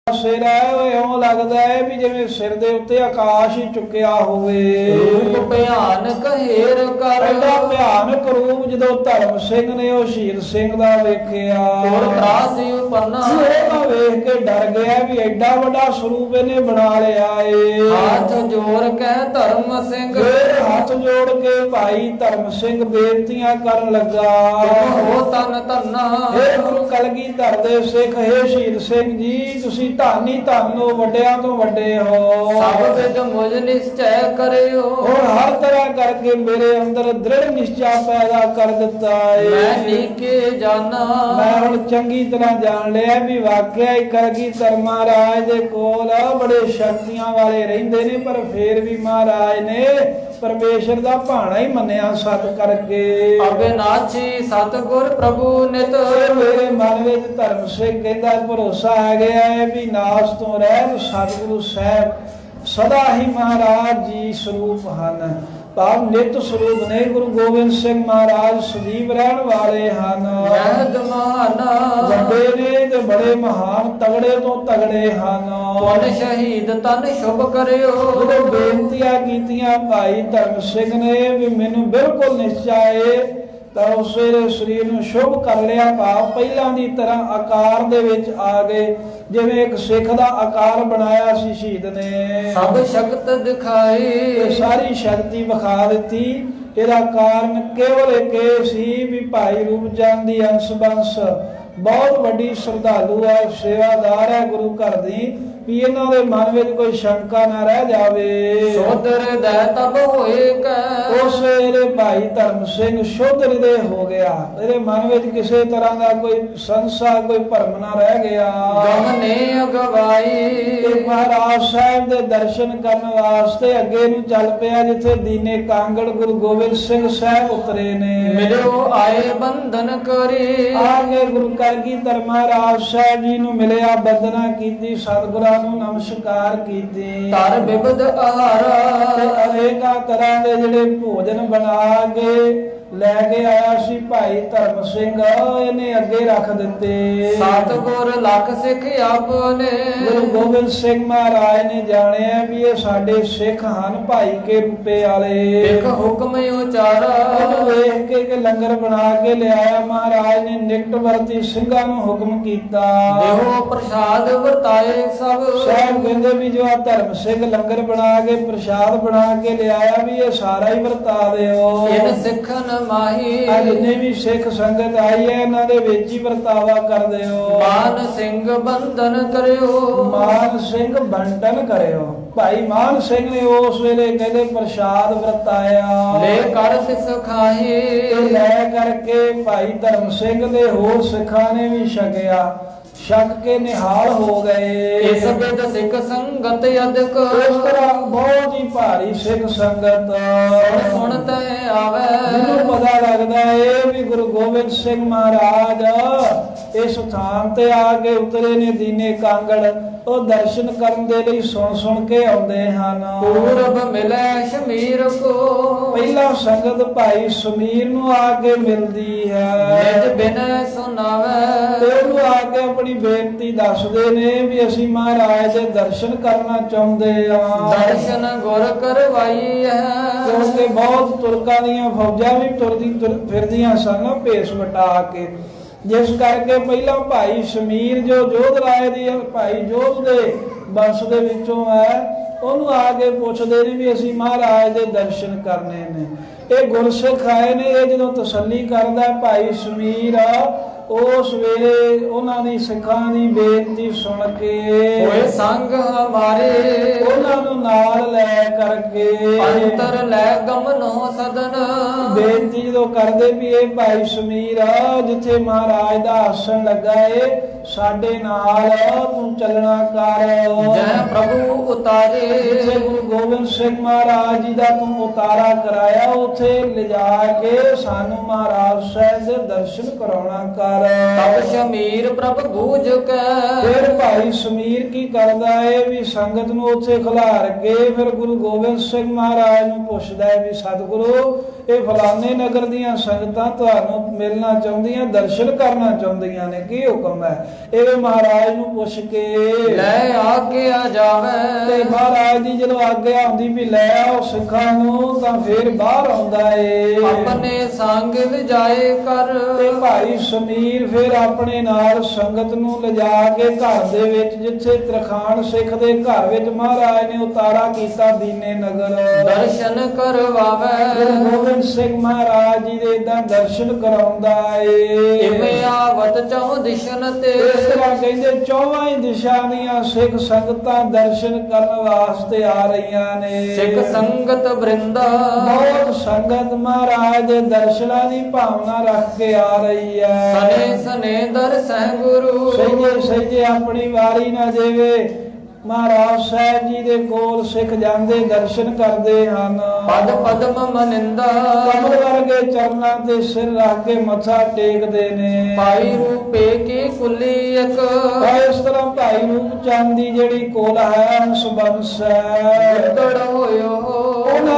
ਸਿਰ ਹੈ, ਉਹ ਇਉਂ ਲੱਗਦਾ ਹੈ ਵੀ ਜਿਵੇਂ ਸਿਰ ਦੇ ਉੱਤੇ ਆਕਾਸ਼ ਹੀ ਚੁੱਕਿਆ ਹੋਵੇ। ਰੂਪ ਭਿਆਨਕ ਹੇਰ ਕਰ। ਐਡਾ ਭਿਆਨਕ ਰੂਪ ਜਦੋਂ ਧਰਮ ਸਿੰਘ ਨੇ ਉਹ ਸ਼ਹੀਦ ਸਿੰਘ ਦਾ ਵੇਖਿਆ, ਔਰ ਤਰਾਸੀ ਉਪਨਾ। ਉਹ ਤਾਂ ਵੇਖ ਕੇ ਡਰ ਗਿਆ ਵੀ ਐਡਾ ਵੱਡਾ ਸਰੂਪ ਇਹਨੇ ਬਣਾ ਲਿਆ ਏ। ਹੱਥ ਜੋੜ ਕੇ ਧਰਮ ਸਿੰਘ। ਫਿਰ ਹੱਥ ਜੋੜ ਕੇ ਭਾਈ ਧਰਮ ਸਿੰਘ ਬੇਨਤੀਆਂ ਕਰਨ ਲੱਗਾ, ਹੋ ਤਨ ਧੰਨਾ। ਹੇ ਗੁਰੂ ਕਲਗੀਧਰ ਦੇ ਸਿੱਖ, ਹੇ ਸ਼ਹੀਦ ਸਿੰਘ ਜੀ, ਤੁਸੀਂ ਧਾਨੀ ਧੰਨੋ, ਵੱਡਿਆਂ ਤੋਂ ਵੱਡੇ ਹੋ। ਸਭ ਵਿਦ ਮੁਝ ਨਿਸ਼ਚੈ ਕਰਿਓ। ਹੁਣ ਹਰ ਤਰ੍ਹਾਂ ਕਰਕੇ ਮੇਰੇ ਅੰਦਰ ਦ੍ਰਿੜ ਨਿਸ਼ਚਾ ਪੈਦਾ ਕਰ ਦਿੱਤਾ ਏ। ਮੈਂ ਨੀਕੇ ਜਾਣਾ। ਮੈਂ ਹੁਣ ਚੰਗੀ ਤਰ੍ਹਾਂ ਜਾਣ ਲਿਆ ਵੀ ਵਾਕਿਆ ਹੀ ਕਲਗੀਧਰ ਮਹਾਰਾਜ ਦੇ ਕੋਲ ਬੜੇ ਸ਼ਕਤੀਆਂ ਵਾਲੇ ਰਹਿੰਦੇ ਨੇ, ਪਰ ਫੇਰ ਵੀ ਮਹਾਰਾਜ ਨੇ ਪਰਮੇਸ਼ਰ ਦਾ ਭਾਣਾ ਹੀ ਮੰਨਿਆ ਸਤ ਕਰਕੇ। ਅਬਿਨਾਸ਼ੀ ਸਤਿਗੁਰ ਪ੍ਰਭੂ ਨਿਤ। ਮੇਰੇ ਮਨ ਵਿੱਚ ਧਰਮ ਸਿੰਘ ਕਹਿੰਦਾ ਭਰੋਸਾ ਆ ਗਿਆ ਹੈ ਵੀ ਨਾਸ ਤੋਂ ਰਹਿਤ ਸਤਿਗੁਰੂ ਸਾਹਿਬ ਸਦਾ ਹੀ ਮਹਾਰਾਜ ਜੀ ਸਰੂਪ ਹਨ। ਭਾਵ ਨਿਤ ਸਰੂਪ ਨੇ ਗੁਰੂ ਗੋਬਿੰਦ ਸਿੰਘ ਮਹਾਰਾਜ ਸਦੀਵ ਰਹਿਣ ਵਾਲੇ ਹਨ। ਮਹਿਦ ਮਹਾਨਾ ਵੱਡੇ ਨੇ ਤੇ ਬੜੇ ਮਹਾਨ, ਤਗੜੇ ਤੋਂ ਤਗੜੇ ਹਨ। ਪੁਨ ਸ਼ਹੀਦ ਤਨ ਸ਼ੁਭ ਕਰਿਓ। ਜਦੋਂ ਬੇਨਤੀਆਂ ਕੀਤੀਆਂ ਭਾਈ ਧਰਮ ਸਿੰਘ ਨੇ ਵੀ ਮੈਨੂੰ ਬਿਲਕੁਲ ਨਿਸ਼ਚਾ ਏ, ਤਾਂ ਉਸ ਵੇਲੇ ਸਰੀਰ ਨੂੰ ਸ਼ੁਭ ਕਰ ਲਿਆ। ਭਾਵ ਪਹਿਲਾਂ ਦੀ ਤਰ੍ਹਾਂ ਆਕਾਰ ਦੇ ਵਿੱਚ ਆ ਗਏ, ਜਿਵੇਂ ਇੱਕ ਸਿੱਖ ਦਾ ਆਕਾਰ ਬਣਾਇਆ ਸੀ ਸ਼ਹੀਦ ਨੇ। ਸਭ ਸ਼ਕਤ ਦਿਖਾਈ ਇਹ ਸਾਰੀ ਸ਼ਕਤੀ ਵਿਖਾ ਦਿੱਤੀ। ਇਹਦਾ ਕਾਰਨ ਕੇਵਲ ਇੱਕ ਇਹ ਸੀ ਵੀ ਭਾਈ ਰੂਪ ਚੰਦ ਦੀ ਅੰਸ਼ ਬੰਸ ਬਹੁਤ ਵੱਡੀ ਸ਼ਰਧਾਲੂ ਹੈ, ਸੇਵਾਦਾਰ ਹੈ ਗੁਰੂ ਘਰ ਦੀ, ਵੀ ਇਹਨਾਂ ਦੇ ਮਨ ਵਿੱਚ ਕੋਈ ਸ਼ੰਕਾ ਨਾ ਰਹਿ ਜਾਵੇ। ਸੋਦਰ ਦੈ ਤਬ ਹੋਏ ਕੈ। ਉਸ ਵੇਲੇ ਭਾਈ ਧਰਮ ਸਿੰਘ ਸ਼ੁੱਧ ਹਿਰਦੇ ਹੋ ਗਿਆ। ਇਹਦੇ ਮਨ ਵਿੱਚ ਕਿਸੇ ਤਰ੍ਹਾਂ ਦਾ ਕੋਈ ਸੰਸਾ, ਕੋਈ ਭਰਮ ਨਾ ਰਹਿ ਗਿਆ। ਗਮਨੇ ਅਗਵਾਈ ਤੇ ਮਹਾਰਾਜ ਸਾਹਿਬ ਦੇ ਦਰਸ਼ਨ ਕਰਨ ਵਾਸਤੇ ਅੱਗੇ ਨੂੰ ਚੱਲ ਪਿਆ, ਜਿੱਥੇ ਦੀਨੇ ਕਾਂਗੜ ਗੁਰੂ ਗੋਬਿੰਦ ਸਿੰਘ ਸਾਹਿਬ ਉਤਰੇ ਨੇ। ਮਿਲਿਓ ਆਏ ਬੰਧਨ ਕਰੀ। ਆ ਕੇ ਗੁਰੂ ਕਲਗੀਧਰ ਮਹਾਰਾਜ ਸਾਹਿਬ ਜੀ ਨੂੰ ਮਿਲਿਆ, ਬੰਦਨਾ ਕੀਤੀ, ਸਤਿਗੁਰਾਂ ਨੂੰ ਨਮਸਕਾਰ ਕੀਤੀ। ਤਰ ਬਿਬਦ ਆਹਾਰ ਤੇ ਅਨੇਕਾਂ ਤਰ੍ਹਾਂ ਦੇ ਜਿਹੜੇ ਭੋਜਨ ਬਣਾ ਕੇ ਲੈ ਕੇ ਆਇਆ ਸੀ ਭਾਈ ਧਰਮ ਸਿੰਘ, ਇਹਨੇ ਅੱਗੇ ਰੱਖ ਦਿੱਤੇ। ਸਤਿਗੁਰ ਲੱਖ ਸਿੱਖ ਆਪਨੇ। ਗੁਰੂ ਗੋਬਿੰਦ ਸਿੰਘ ਮਹਾਰਾਜ ਨੇ ਜਾਣਿਆ ਵੀ ਇਹ ਸਾਡੇ ਸਿੱਖ ਹਨ, ਭਾਈ ਕੇ ਰੂਪੇ ਵਾਲੇ। ਇੱਕ ਹੁਕਮ ਉਚਾਰਾ ਉਹਨੂੰ ਵੇਖ ਕੇ ਕਿ ਲੰਗਰ ਬਣਾ ਕੇ ਲਿਆਇਆ। ਮਹਾਰਾਜ ਨੇ ਨਿਕਟ ਵਰਤੀ ਸਿੰਘਾਂ ਨੂੰ ਹੁਕਮ ਕੀਤਾ, ਦੇਹੋ ਪ੍ਰਸਾਦ ਵਰਤਾਏ ਸਭ। ਸਾਹਿਬ ਕਹਿੰਦੇ ਵੀ ਜੋ ਆ ਧਰਮ ਸਿੰਘ ਲੰਗਰ ਬਣਾ ਕੇ ਪ੍ਰਸ਼ਾਦ ਬਣਾ ਕੇ ਲਿਆਇਆ, ਵੀ ਇਹ ਸਾਰਾ ਹੀ ਵਰਤਾ ਦਿਓ। ਇਨ ਸਿੱਖਨ ਮਾਹੀ ਜਿੰਨੇ ਵੀ ਸਿੱਖ ਸੰਗਤ ਆਈ ਹੈ, ਇਹਨਾਂ ਦੇ ਵਿੱਚ ਹੀ ਵਰਤਾਵਾ ਕਰ ਦਿਓ। ਮਾਨ ਸਿੰਘ ਬੰਧਨ ਕਰਿਓ। ਮਾਨ ਸਿੰਘ ਬੰਟਨ ਕਰਿਓ। ਭਾਈ ਮਾਨ ਸਿੰਘ ਨੇ ਉਸ ਵੇਲੇ ਕਹਿੰਦੇ ਪ੍ਰਸ਼ਾਦ ਵਰਤਾਇਆ। ਲੈ ਕਰ ਤਿਸ ਖਾਹੀ। ਇਹ ਲੈ ਕਰਕੇ ਭਾਈ ਧਰਮ ਸਿੰਘ ਦੇ ਹੋਰ ਸਿੱਖਾਂ ਨੇ ਵੀ ਛਕਿਆ, ਛਕ ਕੇ ਨਿਹਾਲ ਹੋ ਗਏ। ਇਸ ਬਿਦ ਸਿੱਖ ਸੰਗਤ ਅਦਕ। ਇਸ ਤਰ੍ਹਾਂ ਬਹੁਤ ਹੀ ਭਾਰੀ ਸਿੱਖ ਸੰਗਤ ਸੁਣ ਤੈ ਆਵੇ। ਜਿਹਨੂੰ ਪਤਾ ਲੱਗਦਾ ਏ ਵੀ ਗੁਰੂ ਗੋਬਿੰਦ ਸਿੰਘ ਮਹਾਰਾਜ ਇਸ ਥਾਂ ਤੇ ਆ ਕੇ ਉਤਰੇ ਨੇ ਦੀਨੇ ਕਾਂਗੜ, ਉਹ ਦਰਸ਼ਨ ਕਰਨ ਦੇ ਲਈ ਸੁਣ ਕੇ ਆਉਂਦੇ ਹਨ। ਪੂਰਬ ਮਿਲੈ ਸ਼ਮੀਰ ਕੋ। ਪਹਿਲਾ ਸੰਗਤ ਭਾਈ ਸਮੀਰ ਨੂੰ ਆ ਕੇ ਮਿਲਦੀ ਹੈ, ਨਿਜ ਬਿਨੈ ਸੁਨਾਵੇ। ਤੇ ਉਹਨੂੰ ਆ ਕੇ ਆਪਣੀ ਬੇਨਤੀ ਦੱਸਦੇ ਨੇ ਵੀ ਅਸੀਂ ਮਹਾਰਾਜ ਦੇ ਦਰਸ਼ਨ ਕਰਨਾ ਚਾਹੁੰਦੇ ਹਾਂ। ਦਰਸ਼ਨ ਗੁਰ ਕਰਵਾਈ ਹੈ। ਕਿਉਂਕਿ ਬਹੁਤ ਤੁਰਕਾਂ ਦੀਆਂ ਫੌਜਾਂ ਵੀ ਫਿਰਦੀਆਂ ਸਨ ਭੇਸ ਵਟਾ ਕੇ, ਜਿਸ ਕਰਕੇ ਪਹਿਲਾਂ ਭਾਈ ਸਮੀਰ ਜੋ ਜੋਧ ਰਾਏ ਦੀ ਭਾਈ ਜੋਧ ਦੇ ਬੰਸ਼ ਦੇ ਵਿੱਚੋਂ ਹੈ, ਉਹਨੂੰ ਆ ਕੇ ਪੁੱਛਦੇ ਨੇ ਵੀ ਅਸੀਂ ਮਹਾਰਾਜ ਦੇ ਦਰਸ਼ਨ ਕਰਨੇ ਨੇ। ਇਹ ਗੁਰਸਿੱਖ ਆਏ ਨੇ, ਇਹ ਜਦੋਂ ਤਸੱਲੀ ਕਰਦਾ ਭਾਈ ਸਮੀਰ ਉਸ ਵੇਲੇ ਉਹਨਾਂ ਦੀ ਸਿੱਖਾਂ ਦੀ ਬੇਨਤੀ ਸੁਣ ਕੇ ਹੋਏ ਸੰਗ ਹਮਾਰੇ। ਉਹਨਾਂ ਨੂੰ ਨਾਲ ਲੈ ਕਰਕੇ ਅੰਤਰ ਲੈ ਗਮਨੋ ਸਦਨ। ਬੇਨਤੀ ਜਦੋਂ ਕਰਦੇ ਵੀ ਇਹ ਭਾਈ ਸਮੀਰ ਜਿੱਥੇ ਮਹਾਰਾਜ ਦਾ ਆਸਣ ਲੱਗਾ ਏ, ਸਾਡੇ ਨਾਲ ਤੂੰ ਚੱਲਣਾ ਕਰ। ਜੈ ਪ੍ਰਭੂ ਉਤਾਰੇ। ਜਿੱਥੇ ਗੁਰੂ ਗੋਬਿੰਦ ਸਿੰਘ ਮਹਾਰਾਜ ਜੀ ਦਾ ਤੂੰ ਉਤਾਰਾ ਕਰਾਇਆ, ਉੱਥੇ ਲਿਜਾ ਕੇ ਸਾਨੂੰ ਮਹਾਰਾਜ ਸਾਹਿਬ ਦੇ ਦਰਸ਼ਨ ਕਰਾਉਣਾ ਕਰ। ਤਬ ਸ਼ਮੀਰ ਪ੍ਰਭ ਗੂਜ ਕੈ। ਫਿਰ ਭਾਈ ਸਮੀਰ ਕੀ ਕਰਦਾ ਏ ਵੀ ਸੰਗਤ ਨੂੰ ਉੱਥੇ ਖਿਲਾਰ ਕੇ ਫਿਰ ਗੁਰੂ ਗੋਬਿੰਦ ਸਿੰਘ ਮਹਾਰਾਜ ਨੂੰ ਪੁੱਛਦਾ ਹੈ ਵੀ ਸਤਿਗੁਰੂ, ਇਹ ਫਲਾਣੇ ਨਗਰ ਦੀਆਂ ਸੰਗਤਾਂ ਤੁਹਾਨੂੰ ਮਿਲਣਾ ਚਾਹੁੰਦੀਆਂ, ਦਰਸ਼ਨ ਕਰਨਾ ਚਾਹੁੰਦੀਆਂ ਨੇ, ਕੀ ਹੁਕਮ ਹੈ? ਇਹ ਮਹਾਰਾਜ ਨੂੰ ਪੁੱਛ ਕੇ ਲੈ ਆਗਿਆ ਜਾਵੇ। ਤੇ ਮਹਾਰਾਜ ਦੀ ਜਦੋਂ ਆਗਿਆ ਆਉਂਦੀ ਵੀ ਲੈ ਆਓ ਸਿੱਖਾਂ ਨੂੰ, ਤਾਂ ਫਿਰ ਬਾਹਰ ਆਉਂਦਾ ਏ। ਆਪਣੇ ਸੰਗ ਲਿਜਾਏ ਕਰ। ਤੇ ਭਾਈ ਸਮੀਰ ਫਿਰ ਆਪਣੇ ਨਾਲ ਸੰਗਤ ਨੂੰ ਲਿਜਾ ਕੇ ਘਰ ਦੇ ਵਿੱਚ, ਜਿੱਥੇ ਤਰਖਾਣ ਸਿੱਖ ਦੇ ਘਰ ਵਿੱਚ ਮਹਾਰਾਜ ਨੇ ਉਤਾਰਾ ਕੀਤਾ ਦੀਨੇ ਨਗਰ, ਦਰਸ਼ਨ ਕਰਵਾਵੇ। ਗੁਰੂ ਗੋਬਿੰਦ ਸਿੰਘ ਮਹਾਰਾਜ ਜੀ ਦੇ ਇਦਾਂ ਦਰਸ਼ਨ ਕਰਾਉਂਦਾ ਏ। ਇਵੇਂ ਆਵਤ ਚੌ ਦਿਸ਼ਨ ਤੇ। ਇਸ ਤਰ੍ਹਾਂ ਕਹਿੰਦੇ ਚੌਵਾਂ ਹੀ ਦਿਸ਼ਾ ਦੀਆਂ ਸਿੱਖ ਸੰਗਤਾਂ ਦਰਸ਼ਨ ਕਰਨ ਵਾਸਤੇ ਆ ਰਹੀਆਂ ਨੇ। ਸਿੱਖ ਸੰਗਤ ਬ੍ਰਿੰਦਾ। ਬਹੁਤ ਸੰਗਤ ਮਹਾਰਾਜ ਦੇ ਦਰਸ਼ਨਾਂ ਦੀ ਭਾਵਨਾ ਰੱਖ ਕੇ ਆ ਰਹੀ ਹੈ। ਸਨੇ ਸਨੇ ਦਰਸਹਿ ਗੁਰੂ। ਸਹਿਜੇ ਸਹਿਜੇ ਆਪਣੀ ਵਾਰੀ ਨਾ ਦੇਵੇ, ਮਹਾਰਾਜ ਸਾਹਿਬ ਜੀ ਦੇ ਕੋਲ ਸਿੱਖ ਜਾਂਦੇ ਦਰਸ਼ਨ ਕਰਦੇ ਹਨ। ਪਦ ਪਦਮ ਮਨਿੰਦਾ। ਕਮਲ ਵਰਗੇ ਚਰਨਾਂ ਤੇ ਸਿਰ ਰੱਖ ਕੇ ਮੱਥਾ ਟੇਕਦੇ ਨੇ। ਭਾਈ ਰੂਪੇ ਕੀ ਕੁੱਲੀ ਇੱਕ। ਇਸ ਤਰ੍ਹਾਂ ਭਾਈ ਰੂਪ ਚੰਦ ਦੀ ਜਿਹੜੀ ਕੋਲ ਹੈ ਹੰਸ ਬੰਸ ਹੈ, ਵਿਦੜ ਹੋਇਓ। ਉਹਨਾਂ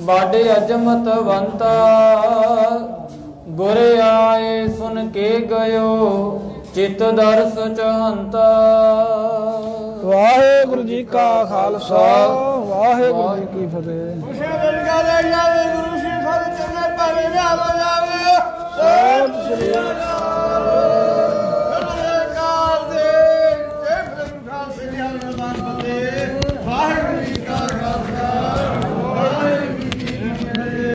ਬਾਡੇ ਅਜਮਤ ਵੰਤਾ ਗੁਰ ਆਏ ਸੁਨ ਕੇ ਗਇਓ ਚਿਤ ਦਰਸ ਚਾਹੰਤਾ। ਵਾਹਿਗੁਰੂ ਜੀ ਕਾ ਖਾਲਸਾ ਵਾਹਿਗੁਰੂ ਜੀ ਕੀ ਫਤਿਹ। ਗੁਰੂ ਸਿੰਘ ਸਾਹਿਬ ਚੰਨੇ ਪਾਵੇ ਜਾਵੇ ਸਤਿ ਸ੍ਰੀ ਅਕਾਲ।